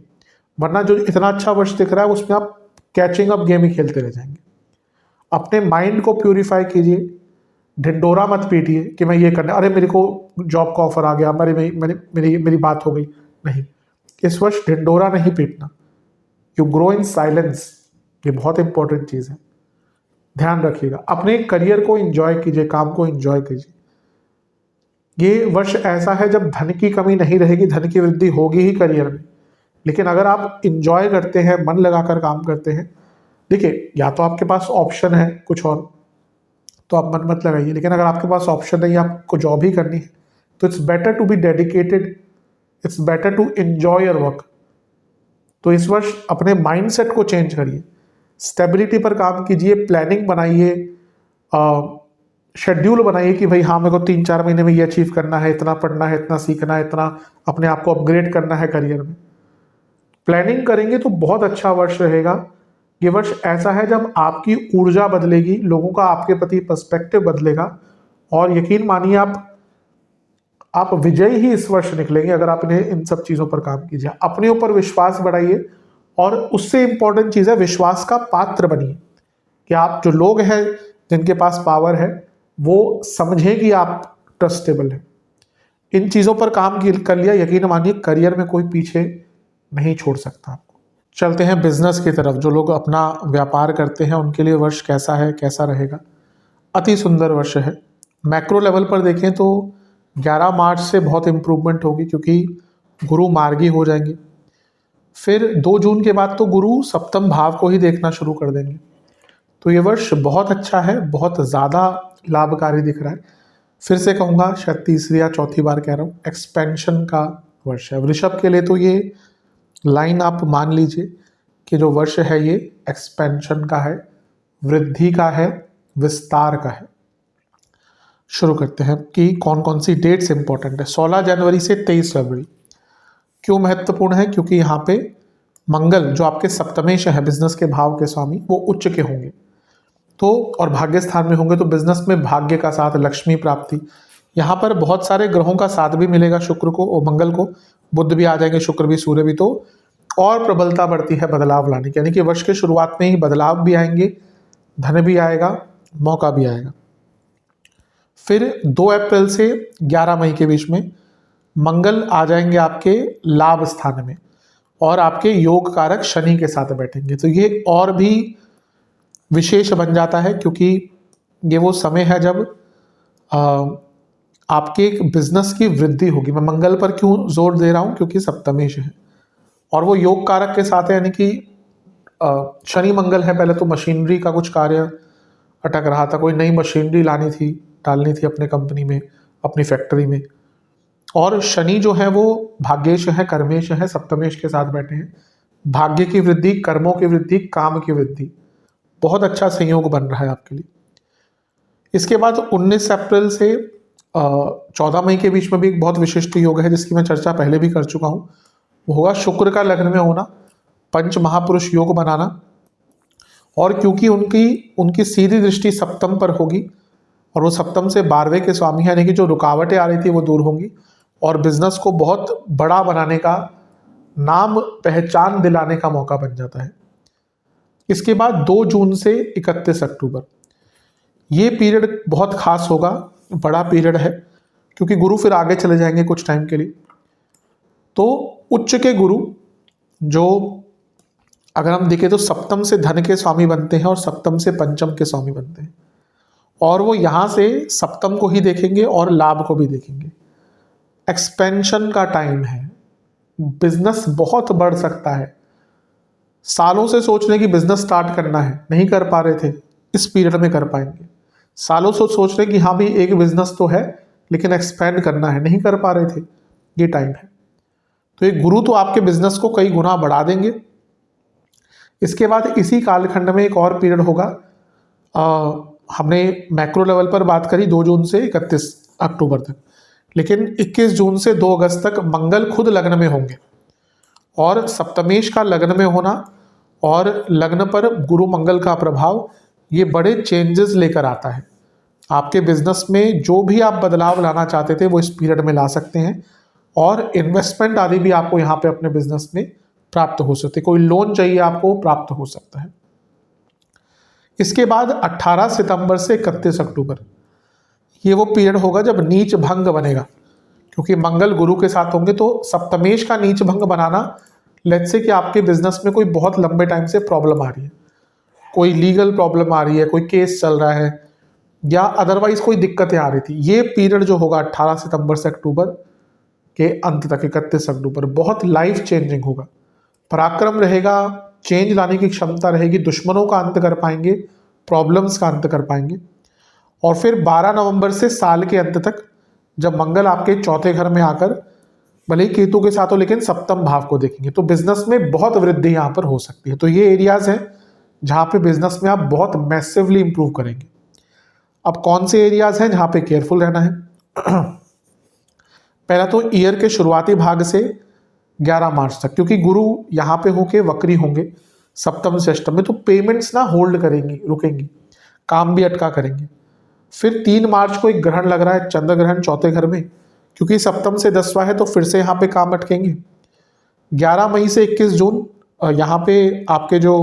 वरना जो इतना अच्छा वर्ष दिख रहा है उसमें आप कैचिंग अप गेम ही खेलते रह जाएंगे। अपने माइंड को प्यूरिफाई कीजिए, ढिंडोरा मत पीटिए कि मैं ये करना, अरे मेरे को जॉब का ऑफर आ गया, मेरी बात हो गई। नहीं, इस वर्ष ढिंडोरा नहीं पीटना। यू ग्रो इन साइलेंस, ये बहुत इंपॉर्टेंट चीज़ है, ध्यान रखिएगा। अपने करियर को एंजॉय कीजिए, काम को एंजॉय कीजिए। ये वर्ष ऐसा है जब धन की कमी नहीं रहेगी, धन की वृद्धि होगी ही करियर में, लेकिन अगर आप इंजॉय करते हैं, मन लगाकर काम करते हैं, देखिए या तो आपके पास ऑप्शन है कुछ और, तो आप मन मत लगाइए, लेकिन अगर आपके पास ऑप्शन नहीं, आपको जॉब ही करनी है, तो it's better to be dedicated, it's better to enjoy your work. तो इस वर्ष अपने माइंडसेट को चेंज करिए, स्टेबिलिटी पर काम कीजिए, प्लानिंग बनाइए, शेड्यूल बनाइए कि भाई हाँ मेरे को 3-4 महीने में ये अचीव करना है, इतना पढ़ना है, इतना सीखना है, इतना अपने आप को अपग्रेड करना है करियर में। प्लानिंग करेंगे तो बहुत अच्छा वर्ष रहेगा। ये वर्ष ऐसा है जब आपकी ऊर्जा बदलेगी, लोगों का आपके प्रति पर्सपेक्टिव बदलेगा, और यकीन मानिए आप विजयी ही इस वर्ष निकलेंगे अगर आपने इन सब चीज़ों पर काम कीजिए। अपने ऊपर विश्वास बढ़ाइए, और उससे इंपॉर्टेंट चीज़ है विश्वास का पात्र बनिए, कि आप जो लोग हैं जिनके पास पावर है वो समझें कि आप ट्रस्टेबल हैं। इन चीज़ों पर काम कर लिया, यकीन मानिए करियर में कोई पीछे नहीं छोड़ सकता आपको। चलते हैं बिजनेस की तरफ। जो लोग अपना व्यापार करते हैं उनके लिए वर्ष कैसा है, कैसा रहेगा? अति सुंदर वर्ष है। मैक्रो लेवल पर देखें तो 11 मार्च से बहुत इम्प्रूवमेंट होगी, क्योंकि गुरु मार्गी हो जाएंगे। फिर 2 जून के बाद तो गुरु सप्तम भाव को ही देखना शुरू कर देंगे। तो ये वर्ष बहुत अच्छा है, बहुत ज़्यादा लाभकारी दिख रहा है। फिर से कहूँगा, शायद तीसरी या चौथी बार कह रहा हूँ, एक्सपेंशन का वर्ष है। वृषभ के लिए तो ये लाइन आप मान लीजिए कि जो वर्ष है ये एक्सपेंशन का है, वृद्धि का है, विस्तार का है। शुरू करते हैं कि कौन कौन सी डेट्स इंपॉर्टेंट है। 16 जनवरी से 23 फरवरी क्यों महत्वपूर्ण है? क्योंकि यहाँ पे मंगल जो आपके सप्तमेश है, बिजनेस के भाव के स्वामी, वो उच्च के होंगे, तो और भाग्य स्थान में होंगे, तो बिजनेस में भाग्य का साथ, लक्ष्मी प्राप्ति। यहाँ पर बहुत सारे ग्रहों का साथ भी मिलेगा, शुक्र को और मंगल को, बुध भी आ जाएंगे, शुक्र भी, सूर्य भी, तो और प्रबलता बढ़ती है बदलाव लाने की, यानी कि वर्ष के शुरुआत में ही बदलाव भी आएंगे, धन भी आएगा, मौका भी आएगा। फिर 2 अप्रैल से 11 मई के बीच में मंगल आ जाएंगे आपके लाभ स्थान में और आपके योग कारक शनि के साथ बैठेंगे। तो ये और भी विशेष बन जाता है, क्योंकि ये वो समय है जब अ, आपके एक बिजनेस की वृद्धि होगी। मैं मंगल पर क्यों जोर दे रहा हूं, क्योंकि सप्तमेश है और वो योग कारक के साथ है, यानी कि शनि मंगल है। पहले तो मशीनरी का कुछ कार्य अटक रहा था, कोई नई मशीनरी लानी थी, डालनी थी अपने कंपनी में, अपनी फैक्ट्री में। और शनि जो है वो भाग्येश है, कर्मेश है, सप्तमेश के साथ बैठे हैं। भाग्य की वृद्धि, कर्मों की वृद्धि, काम की वृद्धि, बहुत अच्छा संयोग बन रहा है आपके लिए। इसके बाद 19 अप्रैल से 14 मई के बीच में भी एक बहुत विशिष्ट योग है, जिसकी मैं चर्चा पहले भी कर चुका हूँ। वो होगा शुक्र का लग्न में होना, पंच महापुरुष योग बनाना। और क्योंकि उनकी उनकी सीधी दृष्टि सप्तम पर होगी और वो सप्तम से 12वें के स्वामी है, यानी कि जो रुकावटें आ रही थी वो दूर होंगी और बिजनेस को बहुत बड़ा बनाने का, नाम पहचान दिलाने का मौका बन जाता है। इसके बाद 2 जून से 31 अक्टूबर, ये पीरियड बहुत खास होगा, बड़ा पीरियड है, क्योंकि गुरु फिर आगे चले जाएंगे कुछ टाइम के लिए। तो उच्च के गुरु जो, अगर हम देखें तो सप्तम से धन के स्वामी बनते हैं और सप्तम से पंचम के स्वामी बनते हैं, और वो यहाँ से सप्तम को ही देखेंगे और लाभ को भी देखेंगे। एक्सपेंशन का टाइम है, बिजनेस बहुत बढ़ सकता है। सालों से सोच रहे कि बिजनेस स्टार्ट करना है, नहीं कर पा रहे थे, इस पीरियड में कर पाएंगे। सालों से सोच रहे कि हाँ भी एक बिजनेस तो है लेकिन एक्सपेंड करना है, नहीं कर पा रहे थे, ये टाइम है। तो ये गुरु तो आपके बिजनेस को कई गुना बढ़ा देंगे। इसके बाद इसी कालखंड में एक और पीरियड होगा, हमने मैक्रो लेवल पर बात करी 2 जून से 31 अक्टूबर तक, लेकिन 21 जून से 2 अगस्त तक मंगल खुद लग्न में होंगे और सप्तमेश का लग्न में होना और लग्न पर गुरु मंगल का प्रभाव, ये बड़े चेंजेस लेकर आता है। आपके बिजनेस में जो भी आप बदलाव लाना चाहते थे वो इस पीरियड में ला सकते हैं और इन्वेस्टमेंट आदि भी आपको यहाँ पे अपने बिजनेस में प्राप्त हो सकते हैं। कोई लोन चाहिए आपको, प्राप्त हो सकता है। इसके बाद 18 सितंबर से 31 अक्टूबर, ये वो पीरियड होगा जब नीच भंग बनेगा, क्योंकि मंगल गुरु के साथ होंगे। तो सप्तमेश का नीच भंग बनाना, लेट्स से कि आपके बिजनेस में कोई बहुत लंबे टाइम से प्रॉब्लम आ रही है, कोई लीगल प्रॉब्लम आ रही है, कोई केस चल रहा है या अदरवाइज कोई दिक्कतें आ रही थी, ये पीरियड जो होगा 18 सितंबर से अक्टूबर के अंत तक 31 अक्टूबर, बहुत लाइफ चेंजिंग होगा। पराक्रम रहेगा, चेंज लाने की क्षमता रहेगी, दुश्मनों का अंत कर पाएंगे, प्रॉब्लम्स का अंत कर पाएंगे। और फिर 12 नवंबर से साल के अंत तक, जब मंगल आपके चौथे घर में आकर, भले ही केतु के साथ हो लेकिन सप्तम भाव को देखेंगे, तो बिजनेस में बहुत वृद्धि यहाँ पर हो सकती है। तो ये एरियाज हैं जहाँ पे बिजनेस में आप बहुत मैसिवली इंप्रूव करेंगे। अब कौन से एरियाज हैं जहाँ पे केयरफुल रहना है? पहला तो ईयर के शुरुआती भाग से 11 मार्च तक, क्योंकि गुरु यहाँ पे होके वक्री होंगे सप्तम से अष्टम में, तो पेमेंट्स ना होल्ड करेंगी, रुकेंगी, काम भी अटका करेंगे। फिर 3 मार्च को एक ग्रहण लग रहा है, चंद्र ग्रहण चौथे घर में, क्योंकि सप्तम से 10वां है तो फिर से यहाँ पे काम अटकेंगे। 11 मई से 21 जून यहाँ पे आपके जो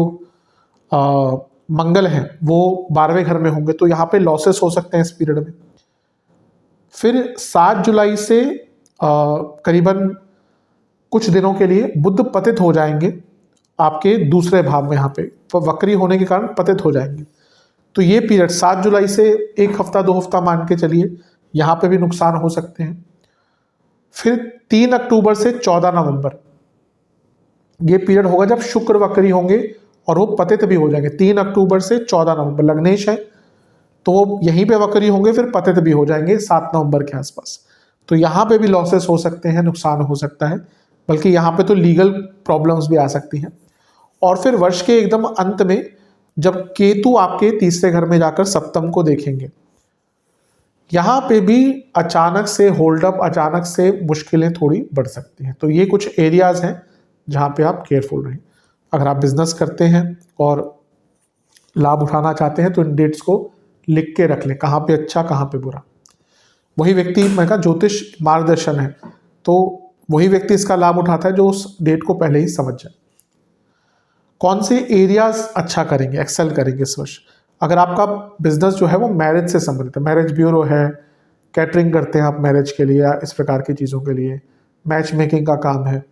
मंगल हैं वो 12वें घर में होंगे, तो यहाँ पे लॉसेस हो सकते हैं इस पीरियड में। फिर 7 जुलाई से करीबन कुछ दिनों के लिए बुध पतित हो जाएंगे आपके दूसरे भाव में, यहाँ पे तो वक्री होने के कारण पतित हो जाएंगे। तो ये पीरियड 7 जुलाई से 1 हफ्ता 2 हफ्ता मान के चलिए, यहाँ पे भी नुकसान हो सकते हैं। फिर 3 अक्टूबर से 14 नवंबर ये पीरियड होगा जब शुक्र वक्री होंगे और वो पतित भी हो जाएंगे। 3 अक्टूबर से 14 नवंबर लग्नेश है तो वो यहीं पे वक्री होंगे, फिर पतित भी हो जाएंगे 7 नवंबर के आसपास। तो यहाँ पे भी लॉसेस हो सकते हैं, नुकसान हो सकता है, बल्कि यहाँ पे तो लीगल प्रॉब्लम्स भी आ सकती हैं। और फिर वर्ष के एकदम अंत में जब केतु आपके तीसरे घर में जाकर सप्तम को देखेंगे, यहाँ पे भी अचानक से होल्डअप, अचानक से मुश्किलें थोड़ी बढ़ सकती हैं। तो ये कुछ एरियाज हैं जहाँ पे आप केयरफुल रहें। अगर आप बिजनेस करते हैं और लाभ उठाना चाहते हैं तो इन डेट्स को लिख के रख लें, कहाँ पे अच्छा कहाँ पे बुरा। वही व्यक्ति, मैं कहा ज्योतिष मार्गदर्शन है, तो वही व्यक्ति इसका लाभ उठाता है जो उस डेट को पहले ही समझ जाए। कौन से एरियाज अच्छा करेंगे, एक्सेल करेंगे इस वर्ष? अगर आपका बिजनेस जो है वो मैरिज से संबंधित है, मैरिज ब्यूरो है कैटरिंग करते हैं आप मैरिज के लिए या इस प्रकार की चीज़ों के लिए, मैच मेकिंग का काम है,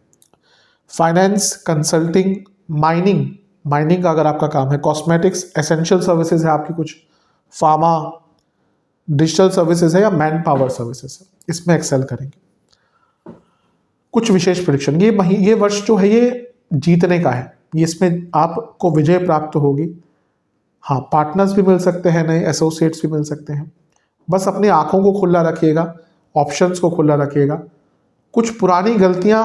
फाइनेंस, कंसल्टिंग, माइनिंग, माइनिंग का अगर आपका काम है, कॉस्मेटिक्स, एसेंशियल सर्विसेज है आपकी कुछ, फार्मा, डिजिटल सर्विसेज है या मैन पावर सर्विसेज है, इसमें एक्सेल करेंगे। कुछ विशेष प्रेडिक्शन, ये वर्ष जो है ये जीतने का है, ये इसमें आपको विजय प्राप्त होगी। हाँ, पार्टनर्स भी मिल सकते हैं, नए एसोसिएट्स भी मिल सकते हैं। बस अपनी आंखों को खुला रखिएगा, ऑप्शंस को खुला रखिएगा। कुछ पुरानी गलतियां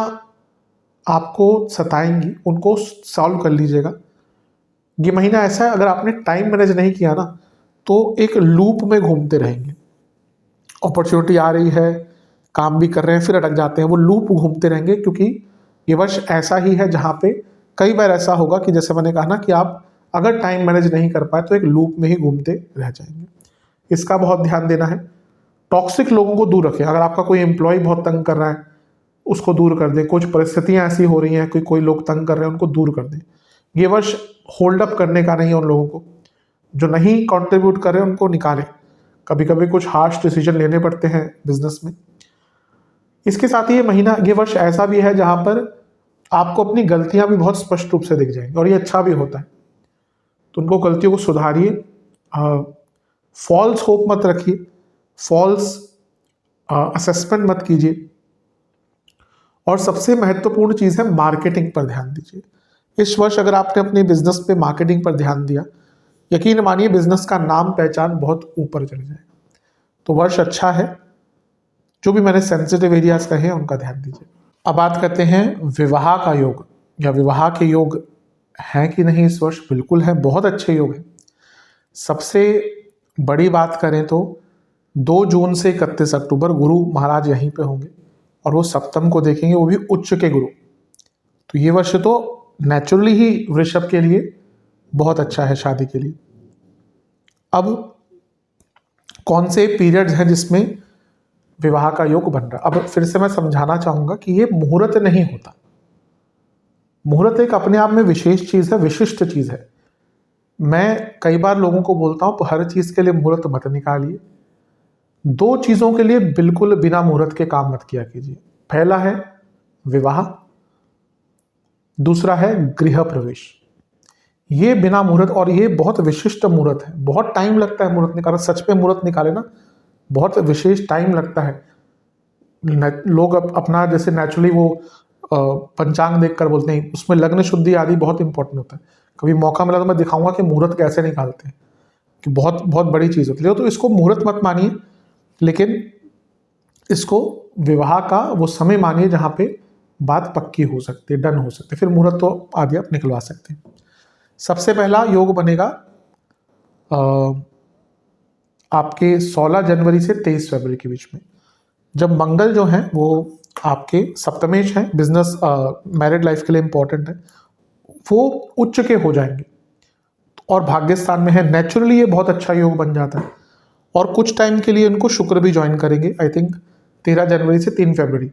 आपको सताएंगी, उनको सॉल्व कर लीजिएगा। ये महीना ऐसा है, अगर आपने टाइम मैनेज नहीं किया ना तो एक लूप में घूमते रहेंगे। अपॉर्चुनिटी आ रही है, काम भी कर रहे हैं, फिर अटक जाते हैं, वो लूप घूमते रहेंगे, क्योंकि ये वर्ष ऐसा ही है जहाँ पे कई बार ऐसा होगा कि जैसे मैंने कहा ना कि आप अगर टाइम मैनेज नहीं कर पाए तो एक लूप में ही घूमते रह जाएंगे। इसका बहुत ध्यान देना है। टॉक्सिक लोगों को दूर रखें। अगर आपका कोई एम्प्लॉय बहुत तंग कर रहा है उसको दूर कर दें। कुछ परिस्थितियां ऐसी हो रही हैं कि कोई लोग तंग कर रहे हैं, उनको दूर कर दें। ये वर्ष होल्ड अप करने का नहीं है उन लोगों को, जो नहीं कंट्रीब्यूट कर रहे हैं उनको निकालें। कभी कभी कुछ हार्श डिसीजन लेने पड़ते हैं बिजनेस में। इसके साथ ही ये वर्ष ऐसा भी है जहां पर आपको अपनी गलतियां भी बहुत स्पष्ट रूप से दिख जाएंगी, और ये अच्छा भी होता है, तो उनको गलतियों को सुधारिए। फॉल्स होप मत रखिए, फॉल्स असेसमेंट मत कीजिए, और सबसे महत्वपूर्ण चीज़ है मार्केटिंग पर ध्यान दीजिए। इस वर्ष अगर आपने अपने बिजनेस पे मार्केटिंग पर ध्यान दिया, यकीन मानिए बिजनेस का नाम पहचान बहुत ऊपर चले जाएगा। तो वर्ष अच्छा है। जो भी मैंने सेंसिटिव एरियाज कहे हैं उनका ध्यान दीजिए। अब बात करते हैं विवाह का योग, या विवाह के योग हैं कि नहीं इस वर्ष। बिल्कुल है, बहुत अच्छे योग हैं। सबसे बड़ी बात करें तो 2 जून से 31 अक्टूबर गुरु महाराज यहीं पे होंगे, और वो सप्तम को देखेंगे, वो भी उच्च के गुरु। तो ये वर्ष तो नेचुरली ही वृषभ के लिए बहुत अच्छा है शादी के लिए। अब कौन से पीरियड्स हैं जिसमें विवाह का योग बन रहा है। अब फिर से मैं समझाना चाहूंगा कि ये मुहूर्त नहीं होता। मुहूर्त एक अपने आप में विशेष चीज है, विशिष्ट चीज है। मैं कई बार लोगों को बोलता हूं हर चीज के लिए मुहूर्त मत निकालिए। 2 चीजों के लिए बिल्कुल बिना मुहूर्त के काम मत किया कीजिए। पहला है विवाह, दूसरा है गृह प्रवेश। ये बिना मुहूर्त, और ये बहुत विशिष्ट मुहूर्त है, बहुत टाइम लगता है मुहूर्त निकालना। सच में मुहूर्त निकाले ना बहुत विशेष टाइम लगता है। लोग अपना जैसे नेचुरली वो पंचांग देखकर बोलते हैं, उसमें लग्न शुद्धि आदि बहुत इंपॉर्टेंट होता है। कभी मौका मिला तो मैं दिखाऊंगा कि मुहूर्त कैसे निकालते हैं, कि बहुत बहुत बड़ी चीज होती है। तो इसको मुहूर्त मत मानिए, लेकिन इसको विवाह का वो समय मानिए जहां पे बात पक्की हो सकती है, डन हो सकती है। फिर मुहूर्त तो आदि आप निकलवा सकते हैं। सबसे पहला योग बनेगा आपके 16 जनवरी से 23 फरवरी के बीच में, जब मंगल जो है वो आपके सप्तमेश हैं, बिजनेस मैरिड लाइफ के लिए इंपॉर्टेंट है, वो उच्च के हो जाएंगे और भाग्य स्थान में है। नेचुरली ये बहुत अच्छा योग बन जाता है। और कुछ टाइम के लिए इनको शुक्र भी ज्वाइन करेंगे, आई थिंक 13 जनवरी से 3 फरवरी।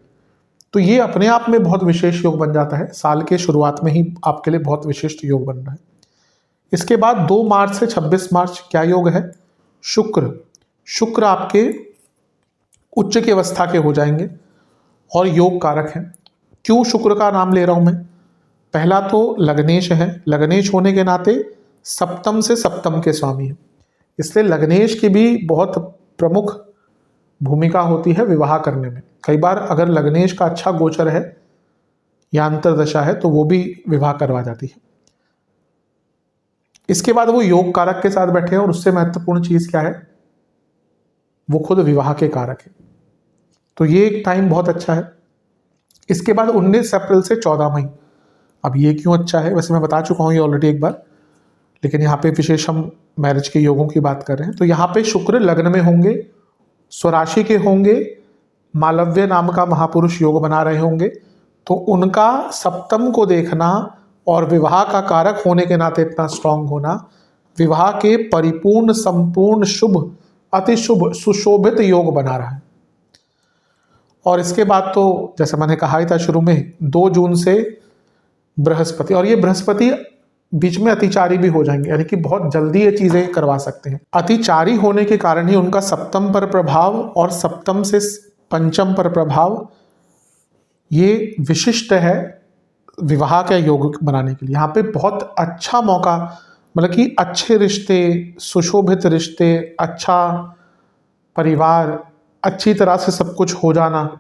तो ये अपने आप में बहुत विशेष योग बन जाता है। साल के शुरुआत में ही आपके लिए बहुत विशिष्ट योग बन रहा है। इसके बाद 2 मार्च से 26 मार्च क्या योग है? शुक्र आपके उच्च की अवस्था के हो जाएंगे और योग कारक हैं। क्यों शुक्र का नाम ले रहा हूं मैं? पहला तो लग्नेश है, लग्नेश होने के नाते सप्तम से सप्तम के स्वामी है, इसलिए लग्नेश की भी बहुत प्रमुख भूमिका होती है विवाह करने में। कई बार अगर लग्नेश का अच्छा गोचर है या अंतरदशा है तो वो भी विवाह करवा जाती है। इसके बाद वो योग कारक के साथ बैठे हैं, और उससे महत्वपूर्ण चीज क्या है? वो खुद विवाह के कारक है। तो ये एक टाइम बहुत अच्छा है। इसके बाद 19 अप्रैल से 14 मई। अब ये क्यों अच्छा है? वैसे मैं बता चुका हूँ ये ऑलरेडी एक बार, लेकिन यहाँ पे विशेष हम मैरिज के योगों की बात कर रहे हैं। तो यहाँ पे शुक्र लग्न में होंगे, स्वराशि के होंगे, मालव्य नाम का महापुरुष योग बना रहे होंगे। तो उनका सप्तम को देखना और विवाह का कारक होने के नाते इतना स्ट्रांग होना, विवाह के परिपूर्ण, संपूर्ण, शुभ, अति शुभ, सुशोभित योग बना रहा है। और इसके बाद तो जैसे मैंने कहा ही था शुरू में, 2 जून से बृहस्पति, और ये बृहस्पति बीच में अतिचारी भी हो जाएंगे, यानी कि बहुत जल्दी ये चीजें करवा सकते हैं। अतिचारी होने के कारण ही उनका सप्तम पर प्रभाव और सप्तम से पंचम पर प्रभाव ये विशिष्ट है विवाह का योग बनाने के लिए। यहाँ पे बहुत अच्छा मौका, मतलब कि अच्छे रिश्ते, सुशोभित रिश्ते, अच्छा परिवार, अच्छी तरह से सब कुछ हो जाना।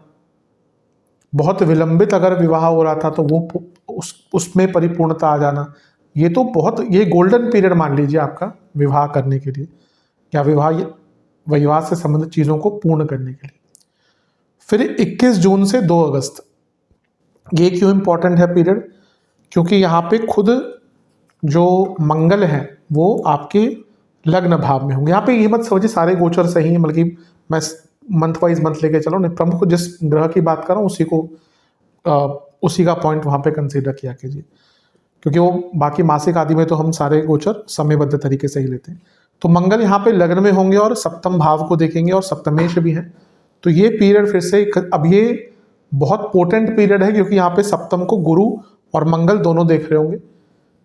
बहुत विलंबित अगर विवाह हो रहा था तो वो उसमें परिपूर्णता आ जाना, ये तो बहुत, ये गोल्डन पीरियड मान लीजिए आपका विवाह करने के लिए, या विवाह से संबंधित चीज़ों को पूर्ण करने के लिए। फिर 21 जून से 2 अगस्त, ये क्यों इंपॉर्टेंट है पीरियड? क्योंकि यहाँ पे खुद जो मंगल है वो आपके लग्न भाव में होंगे। यहाँ पे ये मत समझिए सारे गोचर सही हैं, बल्कि मैं मंथ वाइज मंथ लेके चलो, नहीं, प्रमुख जिस ग्रह की बात कर रहा हूँ उसी का पॉइंट वहाँ पे कंसीडर किया कीजिए, क्योंकि वो बाकी मासिक आदि में तो हम सारे गोचर समयबद्ध तरीके से ही लेते हैं। तो मंगल यहाँ पे लग्न में होंगे और सप्तम भाव को देखेंगे और सप्तमेश भी है। तो ये पीरियड फिर से, अब ये बहुत पोटेंट पीरियड है क्योंकि यहाँ पे सप्तम को गुरु और मंगल दोनों देख रहे होंगे,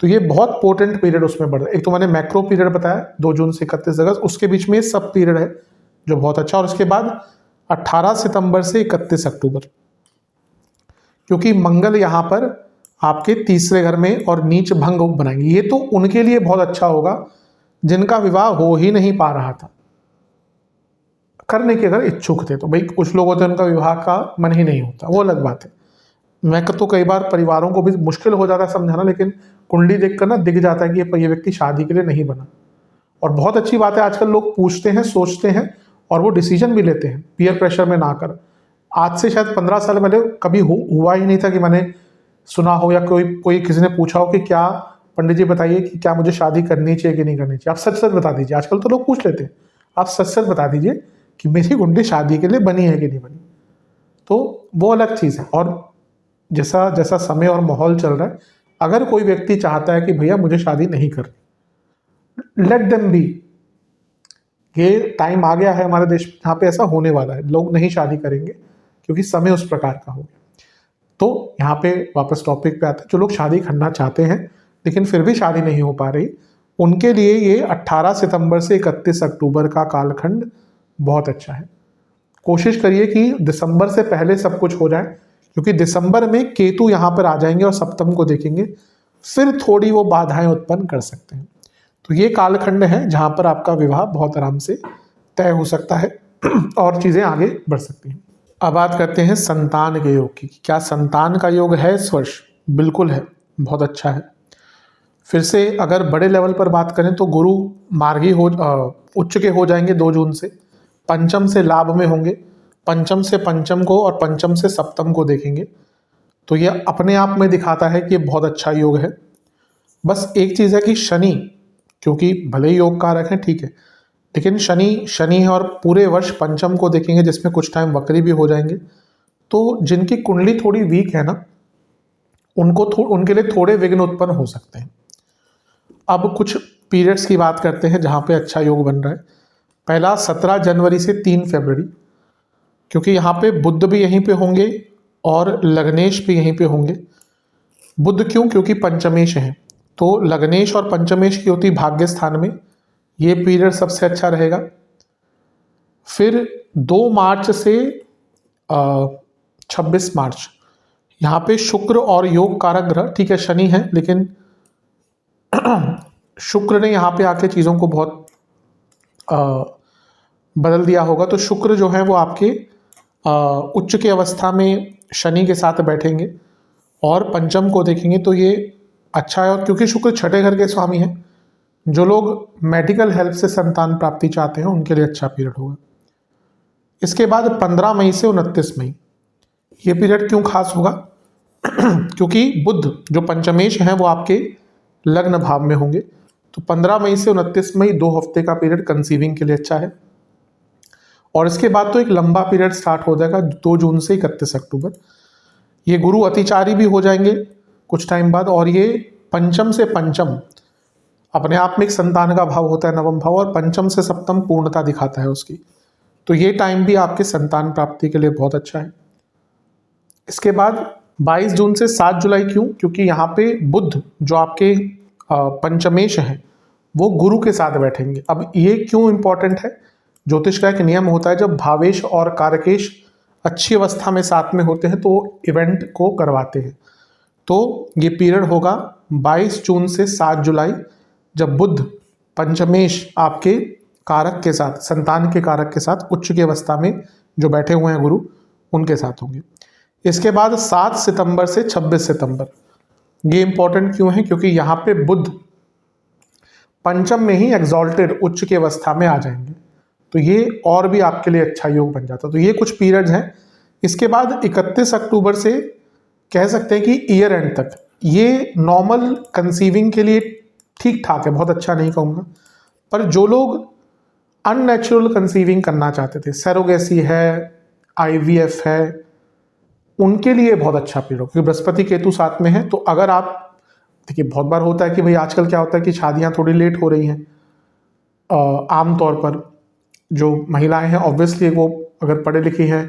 तो ये बहुत पोटेंट पीरियड उसमें बढ़ रहा है। एक तो मैंने मैक्रो पीरियड बताया 2 जून से 31 अगस्त, उसके बीच में सब पीरियड है जो बहुत अच्छा, और उसके बाद 18 सितंबर से 31 अक्टूबर, क्योंकि मंगल यहाँ पर आपके तीसरे घर में और नीच भंग बनाएंगे। ये तो उनके लिए बहुत अच्छा होगा जिनका विवाह हो ही नहीं पा रहा था, करने के अगर इच्छुक थे। तो भाई कुछ लोग होते हैं उनका विवाह का मन ही नहीं होता, वो अलग बात है। मैं तो कई बार परिवारों को भी मुश्किल हो जाता है समझाना, लेकिन कुंडली देखकर ना दिख जाता है कि ये व्यक्ति शादी के लिए नहीं बना। और बहुत अच्छी बात है, आजकल लोग पूछते हैं, सोचते हैं और वो डिसीजन भी लेते हैं पीयर प्रेशर में ना कर। आज से शायद 15 साल पहले कभी हुआ ही नहीं था कि मैंने सुना हो या कोई किसी ने पूछा हो कि क्या पंडित जी बताइए कि क्या मुझे शादी करनी चाहिए कि नहीं करनी चाहिए। आप सच सच बता दीजिए, आजकल तो लोग पूछ लेते हैं, आप सच सच बता दीजिए कि मेरी कुंडली शादी के लिए बनी है कि नहीं बनी। तो वो अलग चीज़ है। और जैसा जैसा समय और माहौल चल रहा है, अगर कोई व्यक्ति चाहता है कि भैया मुझे शादी नहीं करनी, लेट देम बी। ये टाइम आ गया है हमारे देश में जहाँ पे ऐसा होने वाला है, लोग नहीं शादी करेंगे क्योंकि समय उस प्रकार का हो गया। तो यहाँ पे वापस टॉपिक पे आते हैं, जो लोग शादी करना चाहते हैं लेकिन फिर भी शादी नहीं हो पा रही, उनके लिए ये 18 सितंबर से 31 अक्टूबर का कालखंड बहुत अच्छा है। कोशिश करिए कि दिसंबर से पहले सब कुछ हो जाए, क्योंकि दिसंबर में केतु यहाँ पर आ जाएंगे और सप्तम को देखेंगे, फिर थोड़ी वो बाधाएं उत्पन्न कर सकते हैं। तो ये कालखंड है जहाँ पर आपका विवाह बहुत आराम से तय हो सकता है और चीज़ें आगे बढ़ सकती हैं। अब बात करते हैं संतान के योग की। क्या संतान का योग है इस वर्ष? बिल्कुल है, बहुत अच्छा है। फिर से अगर बड़े लेवल पर बात करें तो गुरु मार्गी उच्च के हो जाएंगे 2 जून से, पंचम से लाभ में होंगे, पंचम से पंचम को और पंचम से सप्तम को देखेंगे। तो ये अपने आप में दिखाता है कि बहुत अच्छा योग है। बस एक चीज़ है कि शनि, क्योंकि भले ही योग कारक है ठीक है, लेकिन शनि है और पूरे वर्ष पंचम को देखेंगे जिसमें कुछ टाइम वक्री भी हो जाएंगे। तो जिनकी कुंडली थोड़ी वीक है ना, उनके लिए थोड़े विघ्न उत्पन्न हो सकते हैं। अब कुछ पीरियड्स की बात करते हैं जहाँ पे अच्छा योग बन रहा है। पहला 17 जनवरी से 3 फरवरी, क्योंकि यहाँ पे बुध भी यहीं पे होंगे और लग्नेश भी यहीं पे होंगे। बुध क्यों? क्योंकि पंचमेश है, तो लग्नेश और पंचमेश की होती भाग्य स्थान में, ये पीरियड सबसे अच्छा रहेगा। फिर 2 मार्च से 26 मार्च, यहाँ पे शुक्र और योग कारक ग्रह, ठीक है शनि है, लेकिन शुक्र ने यहाँ पे आके चीज़ों को बहुत बदल दिया होगा। तो शुक्र जो है वो आपके उच्च की अवस्था में शनि के साथ बैठेंगे और पंचम को देखेंगे, तो ये अच्छा है। और क्योंकि शुक्र छठे घर के स्वामी हैं, जो लोग मेडिकल हेल्प से संतान प्राप्ति चाहते हैं उनके लिए अच्छा पीरियड होगा। इसके बाद 15 मई से 29 मई, ये पीरियड क्यों खास होगा? क्योंकि बुध जो पंचमेश हैं वो आपके लग्न भाव में होंगे। तो 15 मई से 29 मई 2 हफ्ते का पीरियड कंसीविंग के लिए अच्छा है। और इसके बाद तो एक लंबा पीरियड स्टार्ट हो जाएगा 2 जून से 31 अक्टूबर। ये गुरु अतिचारी भी हो जाएंगे कुछ टाइम बाद, और ये पंचम से पंचम अपने आप में एक संतान का भाव होता है, नवम भाव, और पंचम से सप्तम पूर्णता दिखाता है उसकी। तो ये टाइम भी आपके संतान प्राप्ति के लिए बहुत अच्छा है। इसके बाद 22 जून से 7 जुलाई क्यों? क्योंकि यहाँ पे बुध जो आपके पंचमेश हैं वो गुरु के साथ बैठेंगे। अब ये क्यों इंपॉर्टेंट है? ज्योतिष का एक नियम होता है, जब भावेश और कारकेश अच्छी अवस्था में साथ में होते हैं तो इवेंट को करवाते हैं। तो ये पीरियड होगा 22 जून से 7 जुलाई, जब बुध पंचमेश आपके कारक के साथ, संतान के कारक के साथ उच्च की अवस्था में जो बैठे हुए हैं गुरु, उनके साथ होंगे। इसके बाद 7 सितंबर से 26 सितंबर, ये इंपॉर्टेंट क्यों है? क्योंकि यहाँ पे बुध पंचम में ही एग्जॉल्टेड उच्च की अवस्था में आ जाएंगे, तो ये और भी आपके लिए अच्छा योग बन जाता है। तो ये कुछ पीरियड्स हैं। इसके बाद 31 अक्टूबर से कह सकते हैं कि ईयर एंड तक ये नॉर्मल कंसीविंग के लिए ठीक ठाक है, बहुत अच्छा नहीं कहूँगा, पर जो लोग अननेचुरल कंसीविंग करना चाहते थे, सैरोगेसी है, IVF है, उनके लिए बहुत अच्छा पीरियड हो, क्योंकि बृहस्पति केतु साथ में है। तो अगर आप देखिए, बहुत बार होता है कि भाई आजकल क्या होता है कि शादियां थोड़ी लेट हो रही हैं। आमतौर पर जो महिलाएं हैं, ऑब्वियसली वो अगर पढ़े लिखी हैं,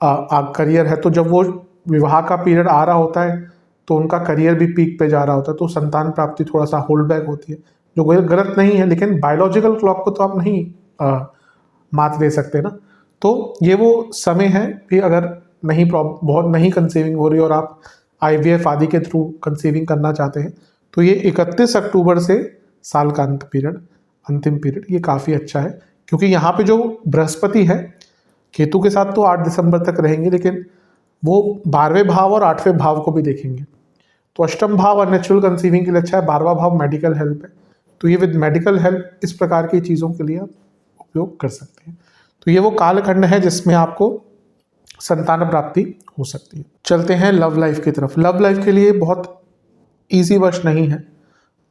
करियर है, तो जब वो विवाह का पीरियड आ रहा होता है तो उनका करियर भी पीक पे जा रहा होता है, तो संतान प्राप्ति थोड़ा सा होल्ड बैक होती है, जो गलत नहीं है, लेकिन बायोलॉजिकल क्लॉक को तो आप नहीं मात दे सकते ना। तो ये वो समय है कि अगर नहीं बहुत नहीं कंसीविंग हो रही और आप IVF आदि के थ्रू कंसीविंग करना चाहते हैं, तो ये 31 अक्टूबर से साल का अंतिम पीरियड ये काफ़ी अच्छा है। क्योंकि यहाँ पे जो बृहस्पति है केतु के साथ तो 8 दिसंबर तक रहेंगे, लेकिन वो 12वें भाव और 8वें भाव को भी देखेंगे। तो अष्टम भाव अननेचुरल कंसीविंग के लिए अच्छा है, 12वां भाव मेडिकल हेल्प है, तो ये विद मेडिकल हेल्प इस प्रकार की चीज़ों के लिए आप उपयोग कर सकते हैं। तो ये वो कालखंड है जिसमें आपको संतान प्राप्ति हो सकती है। चलते हैं लव लाइफ की तरफ। लव लाइफ के लिए बहुत ईजी वर्ष नहीं है।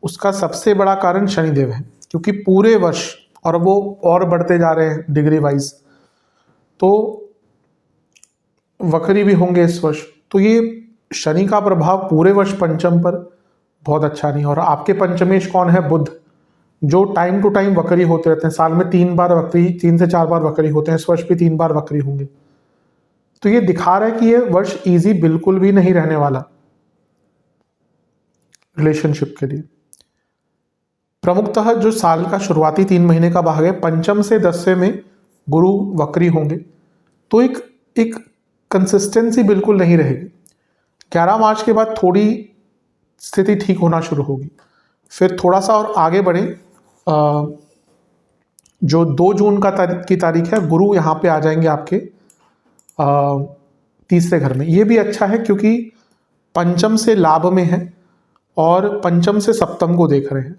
उसका सबसे बड़ा कारण शनिदेव है, क्योंकि पूरे वर्ष, और वो और बढ़ते जा रहे हैं डिग्री वाइज, तो वक्री भी होंगे इस वर्ष। तो ये शनि का प्रभाव पूरे वर्ष पंचम पर बहुत अच्छा नहीं। और आपके पंचमेश कौन है? बुध, जो टाइम टू टाइम वक्री होते रहते हैं। साल में 3 बार वक्री, 3 से 4 बार वक्री होते हैं, इस वर्ष भी 3 बार वक्री होंगे। तो ये दिखा रहा है कि ये वर्ष इजी बिल्कुल भी नहीं रहने वाला रिलेशनशिप के लिए। प्रमुखतः जो साल का शुरुआती 3 महीने का भाग है, पंचम से 10वें में गुरु वक्री होंगे, तो एक कंसिस्टेंसी बिल्कुल नहीं रहेगी। 11 मार्च के बाद थोड़ी स्थिति ठीक होना शुरू होगी। फिर थोड़ा सा और आगे बढ़े, जो 2 जून की तारीख है, गुरु यहाँ पे आ जाएंगे आपके 3रे घर में। ये भी अच्छा है क्योंकि पंचम से लाभ में है और पंचम से सप्तम को देख रहे हैं।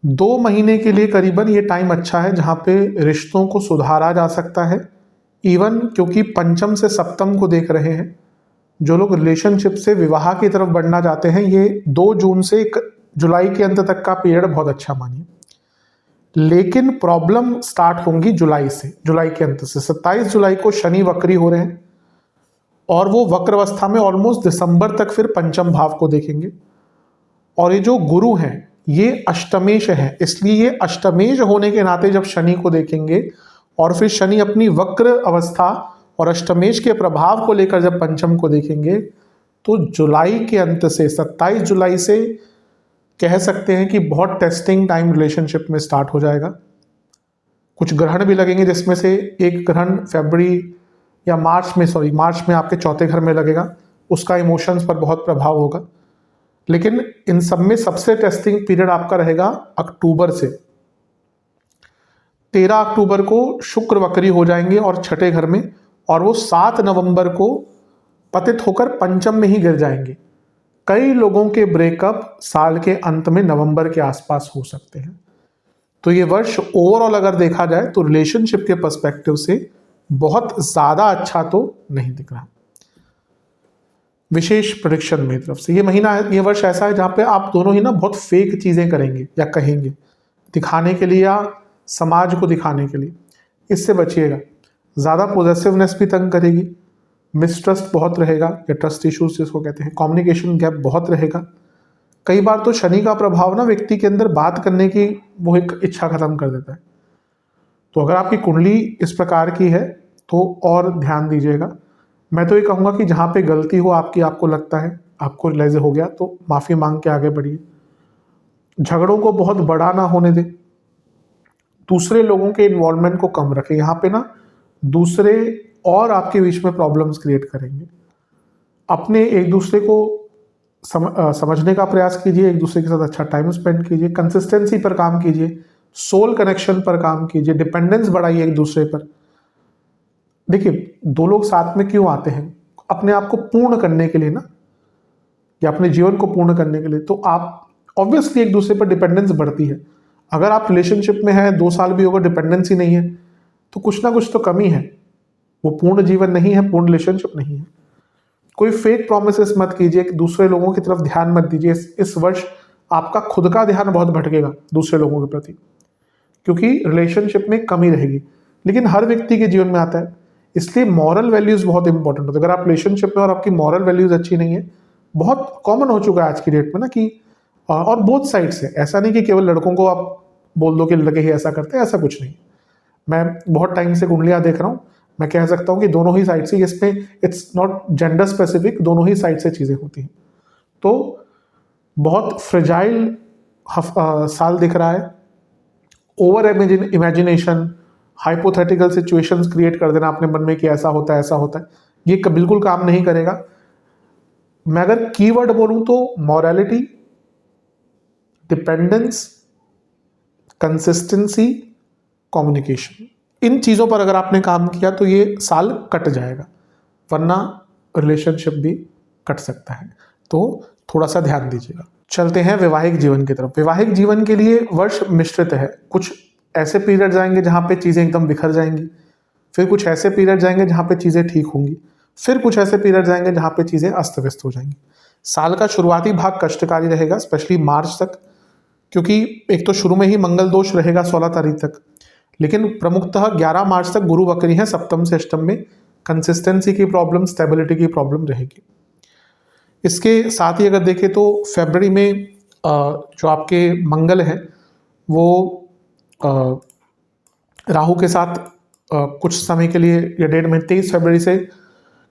2 महीने के लिए करीबन ये टाइम अच्छा है जहाँ पे रिश्तों को सुधारा जा सकता है। इवन क्योंकि पंचम से सप्तम को देख रहे हैं, जो लोग रिलेशनशिप से विवाह की तरफ बढ़ना चाहते हैं, ये 2 जून से जुलाई के अंत तक का पीरियड बहुत अच्छा मानिए। लेकिन प्रॉब्लम स्टार्ट होंगी जुलाई से, जुलाई के अंत से। 27 जुलाई को शनि वक्री हो रहे हैं और वो वक्र अवस्था में ऑलमोस्ट दिसंबर तक फिर पंचम भाव को देखेंगे। और ये जो गुरु हैं ये अष्टमेश है, इसलिए ये अष्टमेश होने के नाते जब शनि को देखेंगे और फिर शनि अपनी वक्र अवस्था और अष्टमेश के प्रभाव को लेकर जब पंचम को देखेंगे, तो जुलाई के अंत से 27 जुलाई से कह सकते हैं कि बहुत टेस्टिंग टाइम रिलेशनशिप में स्टार्ट हो जाएगा। कुछ ग्रहण भी लगेंगे, जिसमें से एक ग्रहण फरवरी या मार्च में आपके 4थे घर में लगेगा, उसका इमोशंस पर बहुत प्रभाव होगा। लेकिन इन सब में सबसे टेस्टिंग पीरियड आपका रहेगा अक्टूबर से। 13 अक्टूबर को शुक्र वक्री हो जाएंगे और 6ठे घर में, और वो 7 नवंबर को पतित होकर पंचम में ही गिर जाएंगे। कई लोगों के ब्रेकअप साल के अंत में नवंबर के आसपास हो सकते हैं। तो ये वर्ष ओवरऑल अगर देखा जाए तो रिलेशनशिप के पर्सपेक्टिव से बहुत ज़्यादा अच्छा तो नहीं दिख रहा। विशेष प्रेडिक्शन मेरी तरफ से, ये वर्ष ऐसा है जहाँ पे आप दोनों ही ना बहुत फेक चीज़ें करेंगे या कहेंगे दिखाने के लिए या समाज को दिखाने के लिए। इससे बचिएगा। ज़्यादा पॉजिटिवनेस भी तंग करेगी, मिसट्रस्ट बहुत रहेगा या ट्रस्ट इश्यूज जिसको कहते हैं, कम्युनिकेशन गैप बहुत रहेगा। कई बार तो शनि का प्रभाव ना व्यक्ति के अंदर बात करने की वो एक इच्छा खत्म कर देता है। तो अगर आपकी कुंडली इस प्रकार की है तो और ध्यान दीजिएगा। मैं तो ये कहूँगा कि जहाँ पे गलती हो आपकी, आपको लगता है आपको रियलाइज हो गया, तो माफ़ी मांग के आगे बढ़िए। झगड़ों को बहुत बड़ा ना होने दें, दूसरे लोगों के इन्वॉल्वमेंट को कम रखें। यहाँ पे ना दूसरे और आपके बीच में प्रॉब्लम्स क्रिएट करेंगे। अपने एक दूसरे को समझने का प्रयास कीजिए, एक दूसरे के साथ अच्छा टाइम स्पेंड कीजिए, कंसिस्टेंसी पर काम कीजिए, सोल कनेक्शन पर काम कीजिए, डिपेंडेंस बढ़ाइए एक दूसरे पर। देखिए, दो लोग साथ में क्यों आते हैं? अपने आप को पूर्ण करने के लिए ना, या अपने जीवन को पूर्ण करने के लिए। तो आप ऑब्वियसली एक दूसरे पर डिपेंडेंस बढ़ती है। अगर आप रिलेशनशिप में हैं 2 साल भी होगा, डिपेंडेंसी नहीं है, तो कुछ ना कुछ तो कमी है। वो पूर्ण जीवन नहीं है, पूर्ण रिलेशनशिप नहीं है। कोई फेक प्रोमिसेस मत कीजिए, दूसरे लोगों की तरफ ध्यान मत दीजिए। इस वर्ष आपका खुद का ध्यान बहुत भटकेगा दूसरे लोगों के प्रति, क्योंकि रिलेशनशिप में कमी रहेगी। लेकिन हर व्यक्ति के जीवन में आता है, इसलिए मॉरल वैल्यूज बहुत इंपॉर्टेंट होते हैं। अगर आप रिलेशनशिप में और आपकी मॉरल वैल्यूज अच्छी नहीं है, बहुत कॉमन हो चुका है आज की डेट में ना कि, और बोथ साइड से, ऐसा नहीं कि केवल लड़कों को आप बोल दो कि लड़के ही ऐसा करते हैं, ऐसा कुछ नहीं। मैं बहुत टाइम से कुंडलियां देख रहा हूँ, मैं कह सकता हूँ कि दोनों ही साइड से, इसमें इट्स नॉट जेंडर स्पेसिफिक, दोनों ही साइड से चीज़ें होती हैं। तो बहुत फ्रेजाइल साल दिख रहा है। Over imagination, hypothetical situations create कर देना अपने मन में कि ऐसा होता है ऐसा होता है, ये बिल्कुल काम नहीं करेगा। मैं अगर कीवर्ड बोलूं तो मॉरलिटी, डिपेंडेंस, कंसिस्टेंसी, कम्युनिकेशन, इन चीज़ों पर अगर आपने काम किया तो ये साल कट जाएगा, वरना रिलेशनशिप भी कट सकता है। तो थोड़ा सा ध्यान दीजिएगा। चलते हैं वैवाहिक जीवन की तरफ। वैवाहिक जीवन के लिए वर्ष मिश्रित है। कुछ ऐसे पीरियड आएंगे जहाँ पे चीज़ें एकदम बिखर जाएंगी, फिर कुछ ऐसे पीरियड जाएंगे जहाँ पे चीज़ें ठीक होंगी, फिर कुछ ऐसे पीरियड जाएंगे जहाँ पे चीज़ें अस्त व्यस्त हो जाएंगी। साल का शुरुआती भाग कष्टकारी रहेगा, स्पेशली मार्च तक, क्योंकि एक तो शुरू में ही मंगल दोष रहेगा 16 तारीख तक, लेकिन प्रमुखतः 11 मार्च तक गुरु वक्री है सप्तम से अष्टम में। कंसिस्टेंसी की प्रॉब्लम, स्टेबिलिटी की प्रॉब्लम रहेगी। इसके साथ ही अगर देखें तो फरवरी में जो आपके मंगल हैं वो राहु के साथ कुछ समय के लिए, या 1.5 महीने, 23 फरवरी से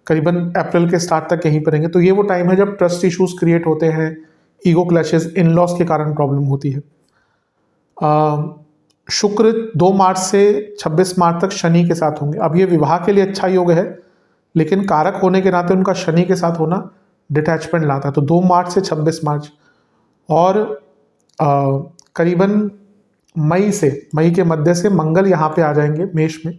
करीबन अप्रैल के स्टार्ट तक यहीं पर रहेंगे। तो ये वो टाइम है जब ट्रस्ट इश्यूज क्रिएट होते हैं, ईगो क्लैशेस, इन लॉस के कारण प्रॉब्लम होती है। शुक्र 2 मार्च से 26 मार्च तक शनि के साथ होंगे। अब ये विवाह के लिए अच्छा योग है, लेकिन कारक होने के नाते उनका शनि के साथ होना डिटैचमेंट लाता है। तो 2 मार्च से 26 मार्च, और करीबन मई के मध्य से मंगल यहाँ पे आ जाएंगे मेष में।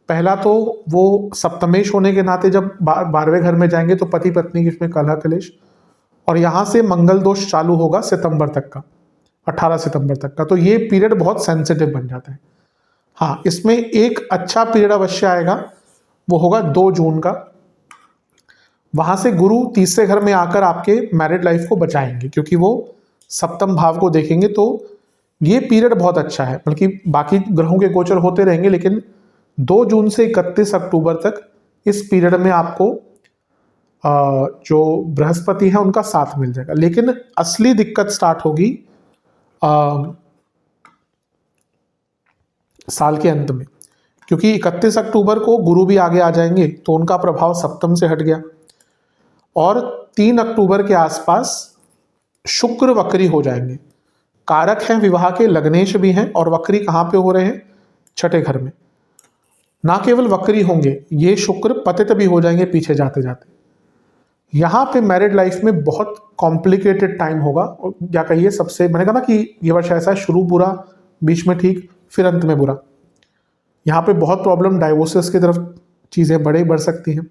पहला तो वो सप्तमेश होने के नाते जब 12वें घर में जाएंगे तो पति पत्नी की इसमें कलह कलेश, और यहाँ से मंगल दोष चालू होगा सितंबर तक का, 18 सितंबर तक का। तो ये पीरियड बहुत सेंसिटिव बन जाता है। हाँ, इसमें एक अच्छा पीरियड अवश्य आएगा, वो होगा 2 जून का। वहां से गुरु तीसरे घर में आकर आपके मैरिड लाइफ को बचाएंगे, क्योंकि वो सप्तम भाव को देखेंगे। तो ये पीरियड बहुत अच्छा है, बल्कि बाकी ग्रहों के गोचर होते रहेंगे, लेकिन 2 जून से 31 अक्टूबर तक इस पीरियड में आपको जो बृहस्पति है उनका साथ मिल जाएगा। लेकिन असली दिक्कत स्टार्ट होगी साल के अंत में, क्योंकि 31 अक्टूबर को गुरु भी आगे आ जाएंगे, तो उनका प्रभाव सप्तम से हट गया, और 3 अक्टूबर के आसपास शुक्र वक्री हो जाएंगे। कारक हैं विवाह के, लग्नेश भी हैं, और वक्री कहाँ पे हो रहे हैं? छठे घर में। ना केवल वक्री होंगे, ये शुक्र पतित भी हो जाएंगे पीछे जाते जाते। यहाँ पे मैरिड लाइफ में बहुत कॉम्प्लिकेटेड टाइम होगा, या कहिए सबसे, मैंने कहा ना कि ये वर्ष ऐसा है, शुरू बुरा, बीच में ठीक, फिर अंत में बुरा। यहाँ पे बहुत प्रॉब्लम, डाइवोर्सेस की तरफ चीज़ें बढ़ सकती हैं।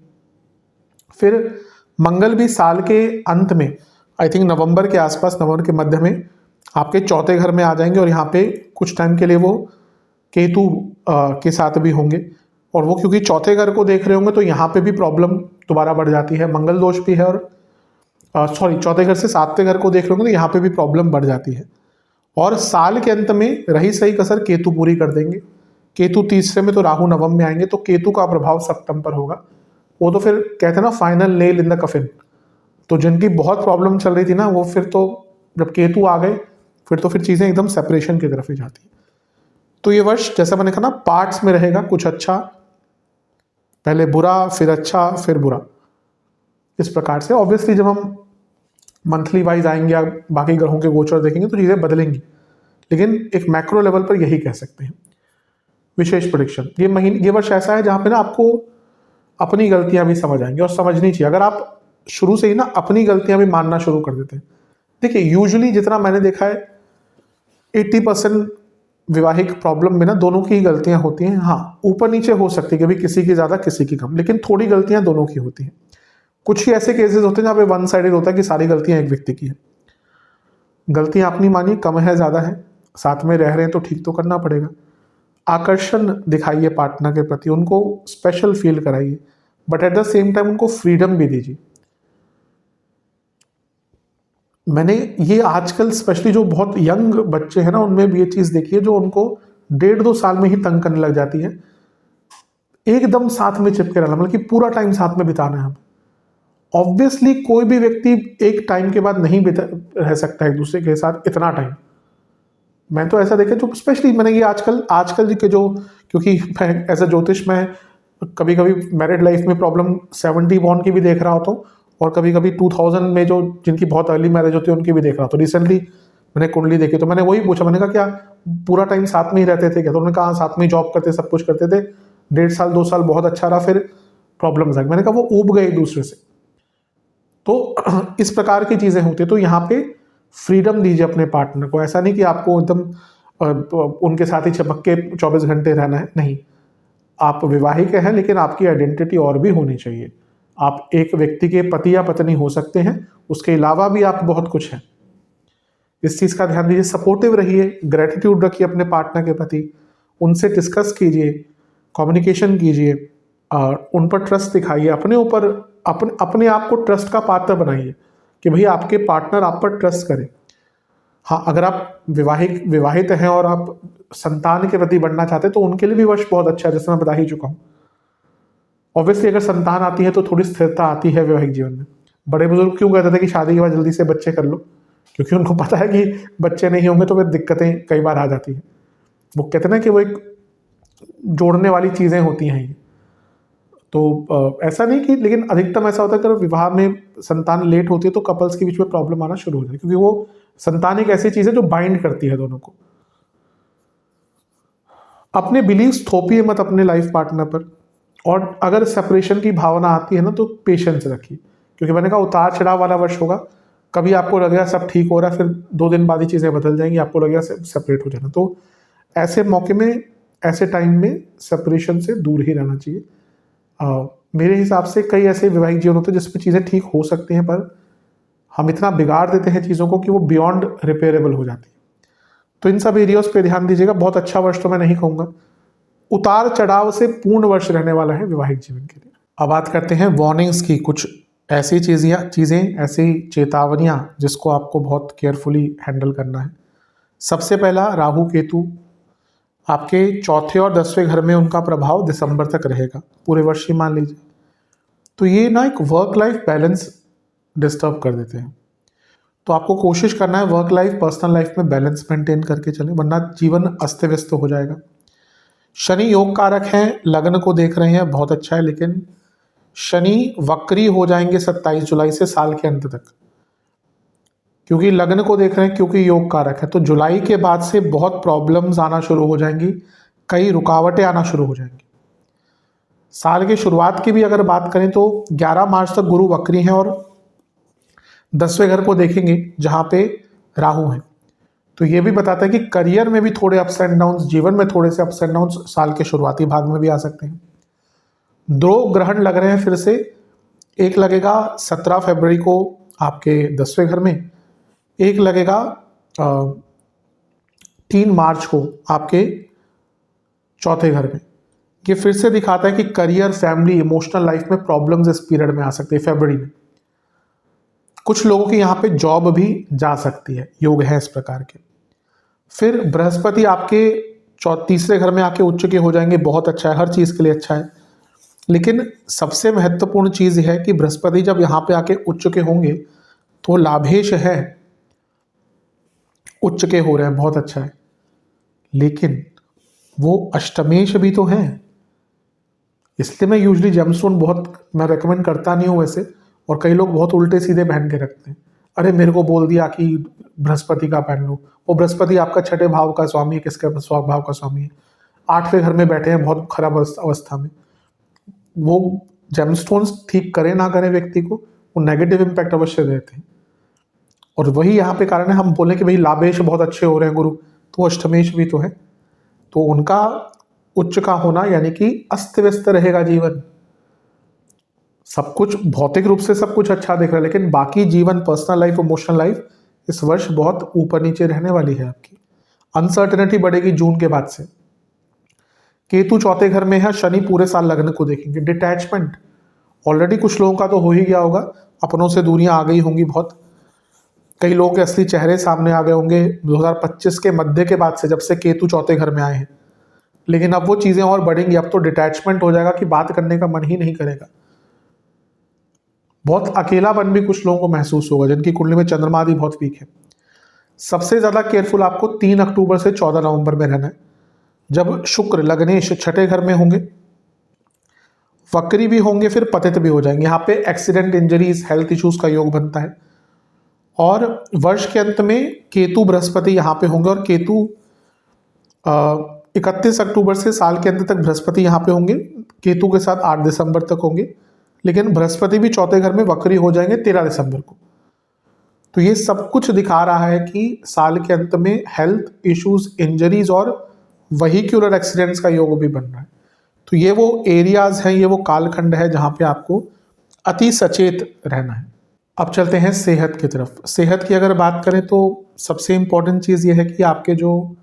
फिर मंगल भी साल के अंत में, आई थिंक नवंबर के आसपास, नवंबर के मध्य में आपके चौथे घर में आ जाएंगे, और यहाँ पे कुछ टाइम के लिए वो केतु के साथ भी होंगे। और वो क्योंकि चौथे घर को देख रहे होंगे, तो यहाँ पे भी प्रॉब्लम दोबारा बढ़ जाती है। मंगल दोष भी है, और चौथे घर से 7वें घर को देख रहे होंगे, तो यहाँ पे भी प्रॉब्लम बढ़ जाती है। और साल के अंत में रही सही कसर केतु पूरी कर देंगे। केतु तीसरे में, तो राहु नवम में आएंगे, तो केतु का प्रभाव सप्तम पर होगा। वो तो फिर कहते हैं ना, फाइनल नेल इन द कफिन। तो जिनकी बहुत प्रॉब्लम चल रही थी ना, वो फिर तो जब केतु आ गए, फिर तो फिर चीज़ें एकदम सेपरेशन की तरफ ही जाती है। तो ये वर्ष, जैसा मैंने कहा ना, पार्ट्स में रहेगा। कुछ अच्छा, पहले बुरा, फिर अच्छा, फिर बुरा, इस प्रकार से। ऑब्वियसली जब हम मंथली वाइज आएंगे या बाकी ग्रहों के गोचर देखेंगे तो चीज़ें बदलेंगी, लेकिन एक मैक्रो लेवल पर यही कह सकते हैं। विशेष प्रेडिक्शन, ये वर्ष ऐसा है जहाँ पे ना आपको अपनी गलतियां भी समझ आएंगी और समझनी चाहिए। अगर आप शुरू से ही ना अपनी गलतियां भी मानना शुरू कर देते हैं। देखिए यूजुअली जितना मैंने देखा है 80% वैवाहिक प्रॉब्लम में ना दोनों की ही गलतियां होती हैं। हाँ, ऊपर नीचे हो सकती है, कभी किसी की ज़्यादा किसी की कम, लेकिन थोड़ी गलतियां दोनों की होती हैं। कुछ ही ऐसे केसेस होते हैं जहाँ पे वन साइडेड होता है कि सारी गलतियां एक व्यक्ति की है। गलतियां अपनी मानिए, कम है ज़्यादा है, साथ में रह रहे हैं तो ठीक तो करना पड़ेगा। आकर्षण दिखाइए पार्टनर के प्रति, उनको स्पेशल फील कराइए, but at the same time उनको फ्रीडम भी दीजिए। मैंने ये आजकल स्पेशली जो बहुत यंग बच्चे हैं ना, उनमें भी ये चीज़ देखी है, जो उनको 1.5-2 साल में ही तंग करने लग जाती है। एकदम साथ में चिपके रहना, मतलब कि पूरा टाइम साथ में बिताना है। ऑब्वियसली कोई भी व्यक्ति एक टाइम के बाद नहीं रह सकता एक दूसरे के साथ इतना टाइम। मैं तो ऐसा देखा जो स्पेशली मैंने ये आजकल के जो, क्योंकि मैं एज अ ज्योतिष में कभी कभी मैरिड लाइफ में प्रॉब्लम 70 बॉर्न की भी देख रहा होता हूँ, और कभी कभी 2000 में जो जिनकी बहुत अर्ली मैरिज होती है उनकी भी देख रहा हूँ। तो रिसेंटली मैंने कुंडली देखी तो मैंने वही पूछा, मैंने कहा क्या पूरा टाइम साथ में ही रहते थे क्या? तो उन्होंने कहा साथ में ही जॉब करते, सब कुछ करते थे, 1.5 साल 2 साल बहुत अच्छा रहा, फिर प्रॉब्लम्स आ गई। मैंने कहा वो ऊब गए एक दूसरे से। तो इस प्रकार की चीज़ें होती है। तो यहाँ पे फ्रीडम दीजिए अपने पार्टनर को। ऐसा नहीं कि आपको एकदम उनके साथ ही चिपक के 24 घंटे रहना है, नहीं। आप विवाहित हैं लेकिन आपकी आइडेंटिटी और भी होनी चाहिए। आप एक व्यक्ति के पति या पत्नी हो सकते हैं, उसके अलावा भी आप बहुत कुछ हैं। इस चीज़ का ध्यान दीजिए। सपोर्टिव रहिए, ग्रेटिट्यूड रखिए अपने पार्टनर के प्रति, उनसे डिस्कस कीजिए, कम्युनिकेशन कीजिए, उन पर ट्रस्ट दिखाइए, अपने ऊपर अपने आप को ट्रस्ट का पात्र बनाइए कि भैया आपके पार्टनर आप पर ट्रस्ट करें। हाँ, अगर आप विवाहित हैं और आप संतान के प्रति बढ़ना चाहते हैं तो उनके लिए भी वर्ष बहुत अच्छा है, जैसे मैं बता ही चुका हूँ। ऑब्वियसली अगर संतान आती है तो थोड़ी स्थिरता आती है वैवाहिक जीवन में। बड़े बुजुर्ग क्यों कहते थे कि शादी के बाद जल्दी से बच्चे कर लो? क्योंकि उनको पता है कि बच्चे नहीं होंगे तो फिर दिक्कतें कई बार आ जाती हैं। वो कहते ना कि वो एक जोड़ने वाली चीज़ें होती हैं ये। तो ऐसा नहीं कि, लेकिन अधिकतम ऐसा होता है कि अगर विवाह में संतान लेट होती है तो कपल्स के बीच में प्रॉब्लम आना शुरू हो जाती है, क्योंकि वो संतान एक ऐसी चीज़ है जो बाइंड करती है दोनों को। अपने बिलीव्स थोपिए मत अपने लाइफ पार्टनर पर, और अगर सेपरेशन की भावना आती है ना तो पेशेंस रखिए, क्योंकि मैंने कहा उतार चढ़ाव वाला वर्ष होगा। कभी आपको लगेगा सब ठीक हो रहा है, फिर 2 दिन बाद ही चीज़ें बदल जाएंगी, आपको लगेगा सेपरेट हो जाना। तो ऐसे मौके में, ऐसे टाइम में सेपरेशन से दूर ही रहना चाहिए। मेरे हिसाब से कई ऐसे वैवाहिक जीवन होते हैं जिसमें चीज़ें ठीक हो सकती हैं, पर हम इतना बिगाड़ देते हैं चीज़ों को कि वो बियॉन्ड रिपेयरेबल हो जाती है। तो इन सब एरियाज पे ध्यान दीजिएगा। बहुत अच्छा वर्ष तो मैं नहीं कहूँगा, उतार चढ़ाव से पूर्ण वर्ष रहने वाला है वैवाहिक जीवन के लिए। अब बात करते हैं वार्निंग्स की। कुछ ऐसी चीज़ें ऐसी चेतावनियाँ जिसको आपको बहुत केयरफुली हैंडल करना है। सबसे पहला, राहु केतु आपके चौथे और 10वें घर में उनका प्रभाव दिसंबर तक रहेगा, पूरे वर्ष ही मान लीजिए। तो ये ना एक वर्क लाइफ बैलेंस डिस्टर्ब कर देते हैं। तो आपको कोशिश करना है वर्क लाइफ पर्सनल लाइफ में बैलेंस मेंटेन करके चलें, वरना जीवन अस्त व्यस्त हो जाएगा। शनि योग कारक हैं, लग्न को देख रहे हैं, बहुत अच्छा है, लेकिन शनि वक्री हो जाएंगे 27 जुलाई से साल के अंत तक, क्योंकि लग्न को देख रहे हैं, क्योंकि योग कारक है। तो जुलाई के बाद से बहुत प्रॉब्लम्स आना शुरू हो जाएंगी, कई रुकावटें आना शुरू हो जाएंगी। साल की शुरुआत की भी अगर बात करें तो 11 मार्च तक गुरु वक्री हैं और 10वें घर को देखेंगे जहां पे राहु है। तो ये भी बताता है कि करियर में भी थोड़े अप्स एंड डाउन्स, जीवन में थोड़े से अप्स एंड डाउन्स साल के शुरुआती भाग में भी आ सकते हैं। 2 ग्रहण लग रहे हैं फिर से। एक लगेगा 17 फरवरी को आपके 10वें घर में, एक लगेगा 3 मार्च को आपके चौथे घर में। ये फिर से दिखाता है कि करियर, फैमिली, इमोशनल लाइफ में प्रॉब्लम्स इस पीरियड में आ सकती है फरवरी में। कुछ लोगों की यहाँ पे जॉब भी जा सकती है, योग है इस प्रकार के। फिर बृहस्पति आपके तीसरे घर में आके उच्च के हो जाएंगे, बहुत अच्छा है, हर चीज़ के लिए अच्छा है। लेकिन सबसे महत्वपूर्ण चीज़ है कि बृहस्पति जब यहाँ पे आके उच्च के होंगे तो लाभेश है, उच्च के हो रहे हैं, बहुत अच्छा है, लेकिन वो अष्टमेश भी तो हैं। इसलिए मैं यूजली जेमस्टोन बहुत मैं रेकमेंड करता नहीं हूँ वैसे, और कई लोग बहुत उल्टे सीधे पहन के रखते हैं। अरे मेरे को बोल दिया कि बृहस्पति का पहन लो, वो बृहस्पति आपका छठे भाव का स्वामी है, किसके स्वभाव का स्वामी है, आठवें घर में बैठे हैं बहुत खराब अवस्था में। वो जेमस्टोन्स ठीक करे ना करे व्यक्ति को, वो नेगेटिव इम्पैक्ट अवश्य देते हैं। और वही यहाँ पे कारण है, हम बोले कि भाई लाभेश बहुत अच्छे हो रहे हैं गुरु, तो अष्टमेश भी तो है, तो उनका उच्च का होना यानी कि अस्त व्यस्त रहेगा जीवन। सब कुछ भौतिक रूप से सब कुछ अच्छा दिख रहा है, लेकिन बाकी जीवन, पर्सनल लाइफ, इमोशनल लाइफ इस वर्ष बहुत ऊपर नीचे रहने वाली है आपकी। अनसर्टेनिटी बढ़ेगी जून के बाद से। केतु चौथे घर में है, शनि पूरे साल लग्न को देखेंगे। डिटैचमेंट ऑलरेडी कुछ लोगों का तो हो ही गया होगा, अपनों से दूरियां आ गई होंगी बहुत। कई लोगों के असली चेहरे सामने आ गए होंगे 2025 के मध्य के बाद से, जब से केतु चौथे घर में आए हैं। लेकिन अब वो चीजें और बढ़ेंगी, अब तो डिटैचमेंट हो जाएगा कि बात करने का मन ही नहीं करेगा। बहुत अकेलापन भी कुछ लोगों को महसूस होगा जिनकी कुंडली में चंद्रमा आदि बहुत वीक है। सबसे ज्यादा केयरफुल आपको 3 अक्टूबर से 14 नवंबर में रहना है, जब शुक्र लग्नेश छठे घर में होंगे, वक्री भी होंगे, फिर पतित भी हो जाएंगे। यहाँ पे एक्सीडेंट, इंजरीज, हेल्थ इश्यूज का योग बनता है। और वर्ष के अंत में केतु बृहस्पति यहाँ पे होंगे, और केतु 31 अक्टूबर से साल के अंत तक बृहस्पति यहाँ पे होंगे, केतु के साथ 8 दिसंबर तक होंगे। लेकिन बृहस्पति भी चौथे घर में वक्री हो जाएंगे 13 दिसंबर को। तो ये सब कुछ दिखा रहा है कि साल के अंत में हेल्थ इश्यूज, इंजरीज और वहीक्यूलर एक्सीडेंट्स का योग भी बन रहा है। तो ये वो एरियाज हैं, ये वो कालखंड है जहाँ पे आपको अति सचेत रहना है। अब चलते हैं सेहत की तरफ। सेहत की अगर बात करें तो सबसे इम्पोर्टेंट चीज़ ये है कि आपके जो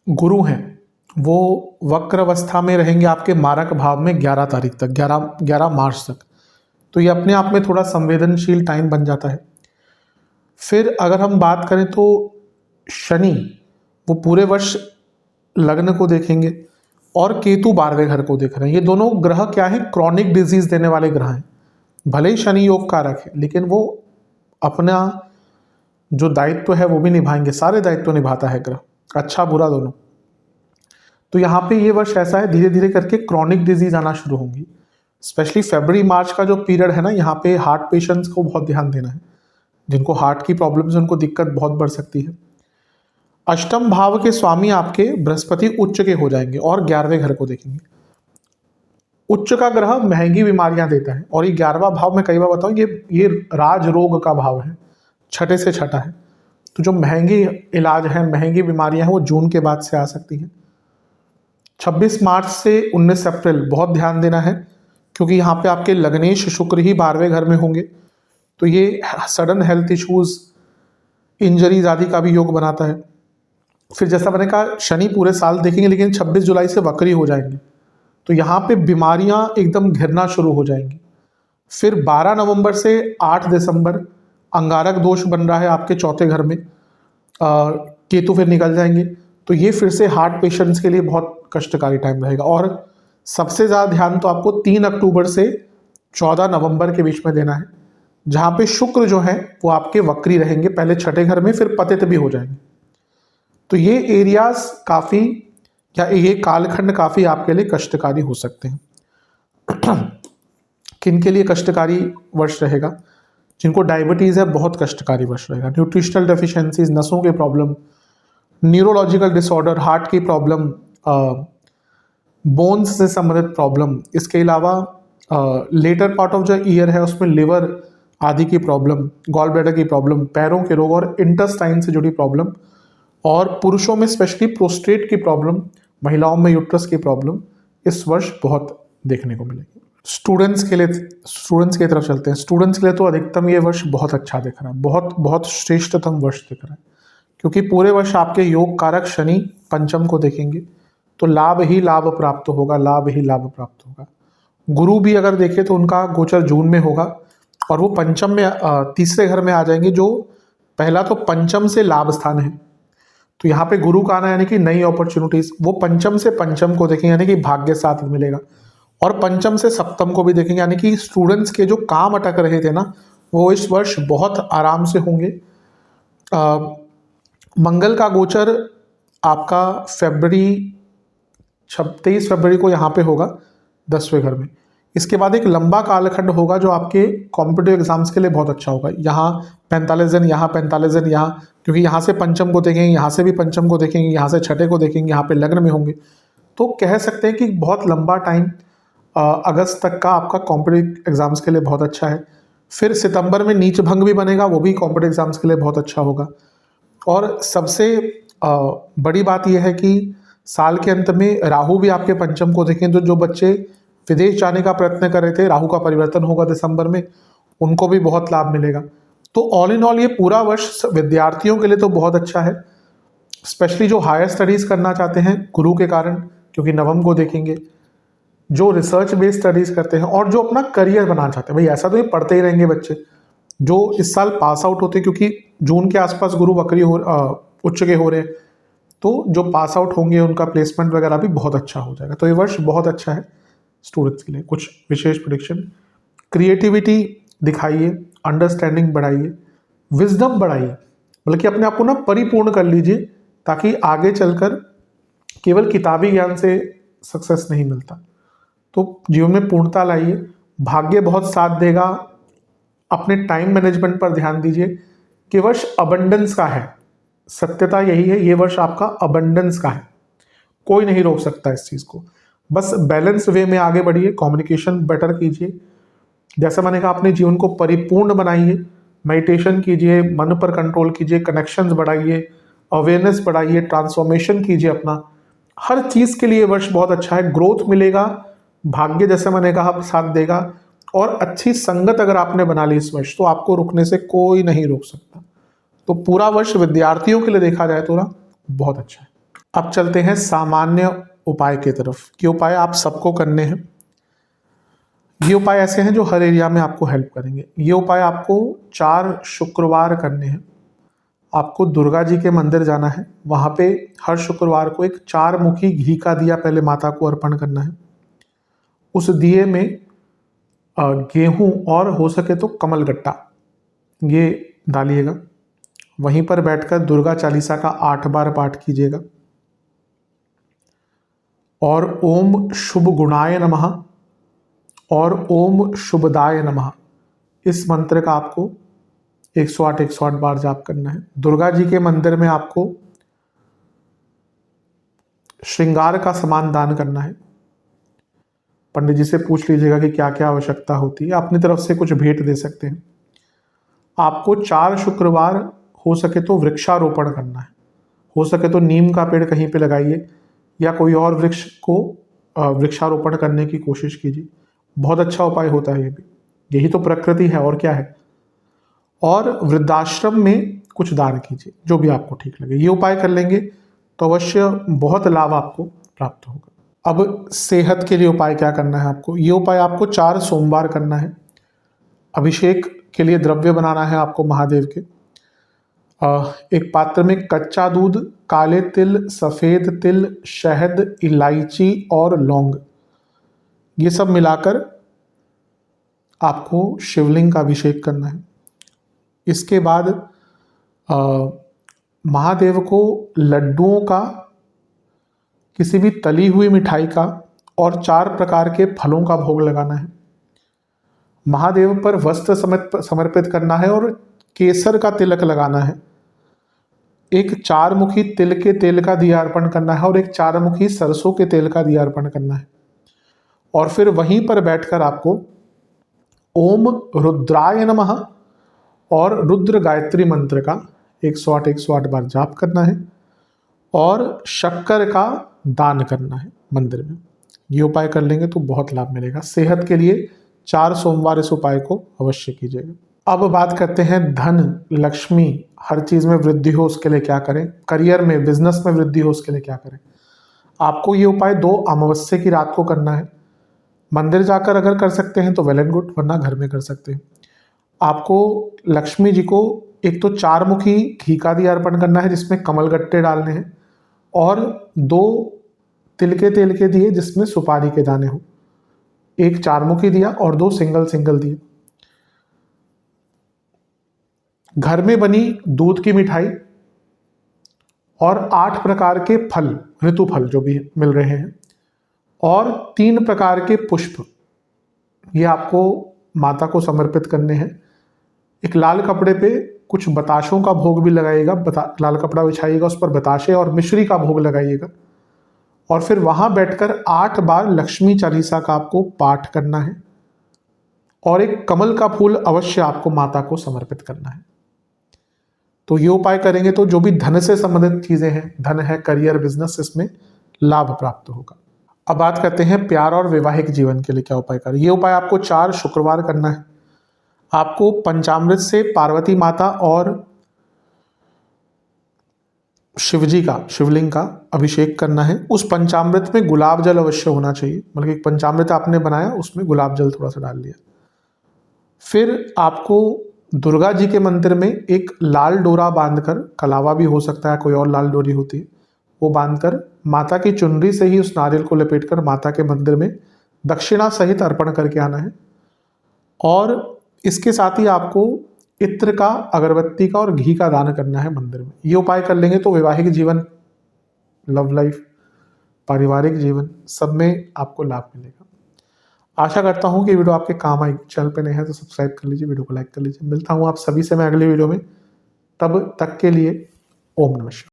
गुरु हैं वो वक्र अवस्था में रहेंगे आपके मारक भाव में 11 तारीख तक, 11 मार्च तक। तो ये अपने आप में थोड़ा संवेदनशील टाइम बन जाता है। फिर अगर हम बात करें तो शनि वो पूरे वर्ष लग्न को देखेंगे, और केतु 12वें घर को देख रहे हैं। ये दोनों ग्रह क्या है, क्रॉनिक डिजीज देने वाले ग्रह हैं। भले ही शनि योग कारक है, लेकिन वो अपना जो दायित्व है वो भी निभाएंगे, सारे दायित्व निभाता है ग्रह, अच्छा बुरा दोनों। तो यहाँ पे ये वर्ष ऐसा है, धीरे धीरे करके क्रॉनिक डिजीज आना शुरू होंगी। स्पेशली फरवरी मार्च का जो पीरियड है ना, यहाँ पे हार्ट पेशेंट्स को बहुत ध्यान देना है। जिनको हार्ट की प्रॉब्लम्स, उनको दिक्कत बहुत बढ़ सकती है। अष्टम भाव के स्वामी आपके बृहस्पति उच्च के हो जाएंगे और 11वें घर को देखेंगे। उच्च का ग्रह महंगी बीमारियां देता है, और ये 11वां भाव में कई बार बताऊं, ये राज रोग का भाव है, छठे से छठा है। तो जो महंगी इलाज है, महंगी बीमारियां हैं, वो जून के बाद से आ सकती हैं। 26 मार्च से 19 अप्रैल बहुत ध्यान देना है, क्योंकि यहाँ पे आपके लग्नेश शुक्र ही 12वें घर में होंगे। तो ये सडन हेल्थ इश्यूज, इंजरीज आदि का भी योग बनाता है। फिर जैसा मैंने कहा, शनि पूरे साल देखेंगे, लेकिन 26 जुलाई से वक्री हो जाएंगे। तो यहाँ पे बीमारियां एकदम घिरना शुरू हो जाएंगी। फिर 12 नवंबर से 8 दिसंबर अंगारक दोष बन रहा है आपके चौथे घर में, केतु फिर निकल जाएंगे। तो ये फिर से हार्ट पेशेंट्स के लिए बहुत कष्टकारी टाइम रहेगा। और सबसे ज़्यादा ध्यान तो आपको 3 अक्टूबर से 14 नवंबर के बीच में देना है, जहाँ पे शुक्र जो है वो आपके वक्री रहेंगे, पहले छठे घर में, फिर पतित भी हो जाएंगे। तो ये एरियाज काफ़ी, या ये कालखंड काफ़ी आपके लिए कष्टकारी हो सकते हैं। किन के लिए कष्टकारी वर्ष रहेगा? जिनको डायबिटीज़ है, बहुत कष्टकारी वर्ष रहेगा। न्यूट्रिशनल डेफिशिएंसीज, नसों के प्रॉब्लम, न्यूरोलॉजिकल डिसऑर्डर, हार्ट की प्रॉब्लम, बोन्स से संबंधित प्रॉब्लम, इसके अलावा latter part of the year है उसमें लिवर आदि की प्रॉब्लम, गॉल ब्लैडर की प्रॉब्लम, पैरों के रोग और इंटेस्टाइन से जुड़ी प्रॉब्लम, और पुरुषों में स्पेशली प्रोस्टेट की प्रॉब्लम, महिलाओं में यूट्रस की प्रॉब्लम इस वर्ष बहुत देखने को मिलेगी। स्टूडेंट्स की तरफ चलते हैं। स्टूडेंट्स के लिए तो अधिकतम ये वर्ष बहुत अच्छा दिख रहा है, बहुत बहुत श्रेष्ठतम वर्ष दिख रहा है, क्योंकि पूरे वर्ष आपके योग कारक शनि पंचम को देखेंगे। तो लाभ ही लाभ प्राप्त होगा, लाभ ही लाभ प्राप्त होगा। गुरु भी अगर देखें तो उनका गोचर जून में होगा, और वो पंचम में, तीसरे घर में आ जाएंगे, जो पहला तो पंचम से लाभ स्थान है। तो यहाँ पे गुरु का आना यानी कि नई अपॉर्चुनिटीज, वो पंचम से पंचम को देखेंगे यानी कि भाग्य साथ मिलेगा, और पंचम से सप्तम को भी देखेंगे, यानी कि स्टूडेंट्स के जो काम अटक रहे थे ना, वो इस वर्ष बहुत आराम से होंगे। मंगल का गोचर आपका 23 फरवरी को यहाँ पे होगा 10वें घर में। इसके बाद एक लंबा कालखंड होगा जो आपके कॉम्पिटिटिव एग्जाम्स के लिए बहुत अच्छा होगा। यहाँ 45 दिन, यहाँ 45 दिन, यहाँ, क्योंकि यहाँ से पंचम को देखेंगे, यहाँ से भी पंचम को देखेंगे, यहाँ से छठे को देखेंगे, यहाँ पे लग्न में होंगे, तो कह सकते हैं कि बहुत लंबा टाइम अगस्त तक का आपका कॉम्पिटिटिव एग्जाम्स के लिए बहुत अच्छा है। फिर सितंबर में नीच भंग भी बनेगा, वो भी कॉम्पिटिटिव एग्जाम्स के लिए बहुत अच्छा होगा। और सबसे बड़ी बात यह है कि साल के अंत में राहु भी आपके पंचम को देखें, तो जो बच्चे विदेश जाने का प्रयत्न कर रहे थे, राहु का परिवर्तन होगा दिसंबर में, उनको भी बहुत लाभ मिलेगा। तो ऑल इन ऑल ये पूरा वर्ष विद्यार्थियों के लिए तो बहुत अच्छा है, स्पेशली जो हायर स्टडीज करना चाहते हैं गुरु के कारण, क्योंकि नवम को देखेंगे, जो रिसर्च बेस्ड स्टडीज करते हैं और जो अपना करियर बनाना चाहते हैं। भाई ऐसा तो ये पढ़ते ही रहेंगे बच्चे जो इस साल पास आउट होते हैं, क्योंकि जून के आसपास गुरु वक्री उच्च के हो रहे हैं, तो जो पास आउट होंगे उनका प्लेसमेंट वगैरह भी बहुत अच्छा हो जाएगा। तो ये वर्ष बहुत अच्छा है स्टूडेंट्स के लिए। कुछ विशेष प्रेडिक्शन, क्रिएटिविटी दिखाइए, अंडरस्टैंडिंग बढ़ाइए, विजडम बढ़ाइए, बल्कि अपने आप को ना परिपूर्ण कर लीजिए, ताकि आगे चलकर केवल किताबी ज्ञान से सक्सेस नहीं मिलता। तो जीवन में पूर्णता लाइए, भाग्य बहुत साथ देगा, अपने टाइम मैनेजमेंट पर ध्यान दीजिए। कि वर्ष अबंडेंस का है, सत्यता यही है, ये वर्ष आपका अबंडेंस का है, कोई नहीं रोक सकता इस चीज़ को। बस बैलेंस वे में आगे बढ़िए, कम्युनिकेशन बेटर कीजिए, जैसे मैंने कहा अपने जीवन को परिपूर्ण बनाइए, मेडिटेशन कीजिए, मन पर कंट्रोल कीजिए, कनेक्शंस बढ़ाइए, अवेयरनेस बढ़ाइए, ट्रांसफॉर्मेशन कीजिए अपना। हर चीज़ के लिए वर्ष बहुत अच्छा है, ग्रोथ मिलेगा, भाग्य जैसे मैंने कहा साथ देगा, और अच्छी संगत अगर आपने बना ली इस वर्ष, तो आपको रुकने से कोई नहीं रोक सकता। तो पूरा वर्ष विद्यार्थियों के लिए देखा जाए तो ना बहुत अच्छा है। अब चलते हैं सामान्य उपाय की तरफ। ये उपाय आप सबको करने हैं। ये उपाय ऐसे हैं जो हर एरिया में आपको हेल्प करेंगे। ये उपाय आपको 4 शुक्रवार करने हैं। आपको दुर्गा जी के मंदिर जाना है, वहाँ पे हर शुक्रवार को एक 4 मुखी घी का दिया पहले माता को अर्पण करना है। उस दिए में गेहूं और हो सके तो कमलगट्टा ये डालिएगा। वहीं पर बैठकर दुर्गा चालीसा का 8 बार पाठ कीजिएगा और ओम शुभ गुणाय नमः और ओम शुभदाय नमः, इस मंत्र का आपको 108 बार जाप करना है। दुर्गा जी के मंदिर में आपको श्रृंगार का सामान दान करना है। पंडित जी से पूछ लीजिएगा कि क्या क्या आवश्यकता होती है, अपनी तरफ से कुछ भेंट दे सकते हैं। आपको 4 शुक्रवार हो सके तो वृक्षारोपण करना है। हो सके तो नीम का पेड़ कहीं पे लगाइए या कोई और वृक्ष को वृक्षारोपण करने की कोशिश कीजिए। बहुत अच्छा उपाय होता है ये भी, यही तो प्रकृति है और क्या है। और वृद्धाश्रम में कुछ दान कीजिए, जो भी आपको ठीक लगे। ये उपाय कर लेंगे तो अवश्य बहुत लाभ आपको प्राप्त होगा। अब सेहत के लिए उपाय क्या करना है आपको? ये उपाय आपको 4 सोमवार करना है। अभिषेक के लिए द्रव्य बनाना है आपको महादेव के। एक पात्र में कच्चा दूध, काले तिल, सफ़ेद तिल, शहद, इलायची और लौंग, ये सब मिलाकर आपको शिवलिंग का अभिषेक करना है। इसके बाद महादेव को लड्डुओं का, किसी भी तली हुई मिठाई का और 4 प्रकार के फलों का भोग लगाना है। महादेव पर वस्त्र समर्पित करना है और केसर का तिलक लगाना है। एक 4 मुखी तिल के तेल का दिया अर्पण करना है और एक 4 मुखी सरसों के तेल का दिया अर्पण करना है। और फिर वहीं पर बैठकर आपको ओम रुद्राय नमः और रुद्र गायत्री मंत्र का 108 बार जाप करना है और शक्कर का दान करना है मंदिर में। ये उपाय कर लेंगे तो बहुत लाभ मिलेगा। सेहत के लिए 4 सोमवार इस उपाय को अवश्य कीजिएगा। अब बात करते हैं धन, लक्ष्मी, हर चीज़ में वृद्धि हो उसके लिए क्या करें, करियर में, बिजनेस में वृद्धि हो उसके लिए क्या करें। आपको ये उपाय 2 अमावस्या की रात को करना है। मंदिर जाकर अगर कर सकते हैं तो वेल एंड गुड, वरना घर में कर सकते हैं। आपको लक्ष्मी जी को एक तो 4 मुखी घी का दिया अर्पण करना है जिसमें कमलगट्टे डालने हैं और 2 तिल के तेल के दिए जिसमें सुपारी के दाने हो। एक 4 मुखी दिया और 2 सिंगल दिए। घर में बनी दूध की मिठाई और 8 प्रकार के फल, ऋतु फल जो भी मिल रहे हैं, और 3 प्रकार के पुष्प, ये आपको माता को समर्पित करने हैं। एक लाल कपड़े पे कुछ बताशों का भोग भी लगाइएगा, लाल कपड़ा बिछाइएगा, उस पर बताशे और मिश्री का भोग लगाइएगा और फिर वहां बैठकर 8 बार लक्ष्मी चालीसा का आपको पाठ करना है और एक कमल का फूल अवश्य आपको माता को समर्पित करना है। तो ये उपाय करेंगे तो जो भी धन से संबंधित चीजें हैं, धन है, करियर, बिजनेस, इसमें लाभ प्राप्त होगा। अब बात करते हैं प्यार और वैवाहिक जीवन के लिए क्या उपाय करें। ये उपाय आपको 4 शुक्रवार करना है। आपको पंचामृत से पार्वती माता और शिवजी का, शिवलिंग का अभिषेक करना है। उस पंचामृत में गुलाब जल अवश्य होना चाहिए, मतलब एक पंचामृत आपने बनाया, उसमें गुलाब जल थोड़ा सा डाल लिया। फिर आपको दुर्गा जी के मंदिर में एक लाल डोरा बांधकर, कलावा भी हो सकता है, कोई और लाल डोरी होती है, वो बांधकर माता की चुनरी से ही उस नारियल को लपेटकर माता के मंदिर में दक्षिणा सहित अर्पण करके आना है। और इसके साथ ही आपको इत्र का, अगरबत्ती का और घी का दान करना है मंदिर में। ये उपाय कर लेंगे तो वैवाहिक जीवन, लव लाइफ, पारिवारिक जीवन, सब में आपको लाभ मिलेगा। आशा करता हूँ कि वीडियो आपके काम आएगी। चैनल पे नए हैं तो सब्सक्राइब कर लीजिए, वीडियो को लाइक कर लीजिए। मिलता हूँ आप सभी से मैं अगली वीडियो में, तब तक के लिए ओम नमः शिवाय।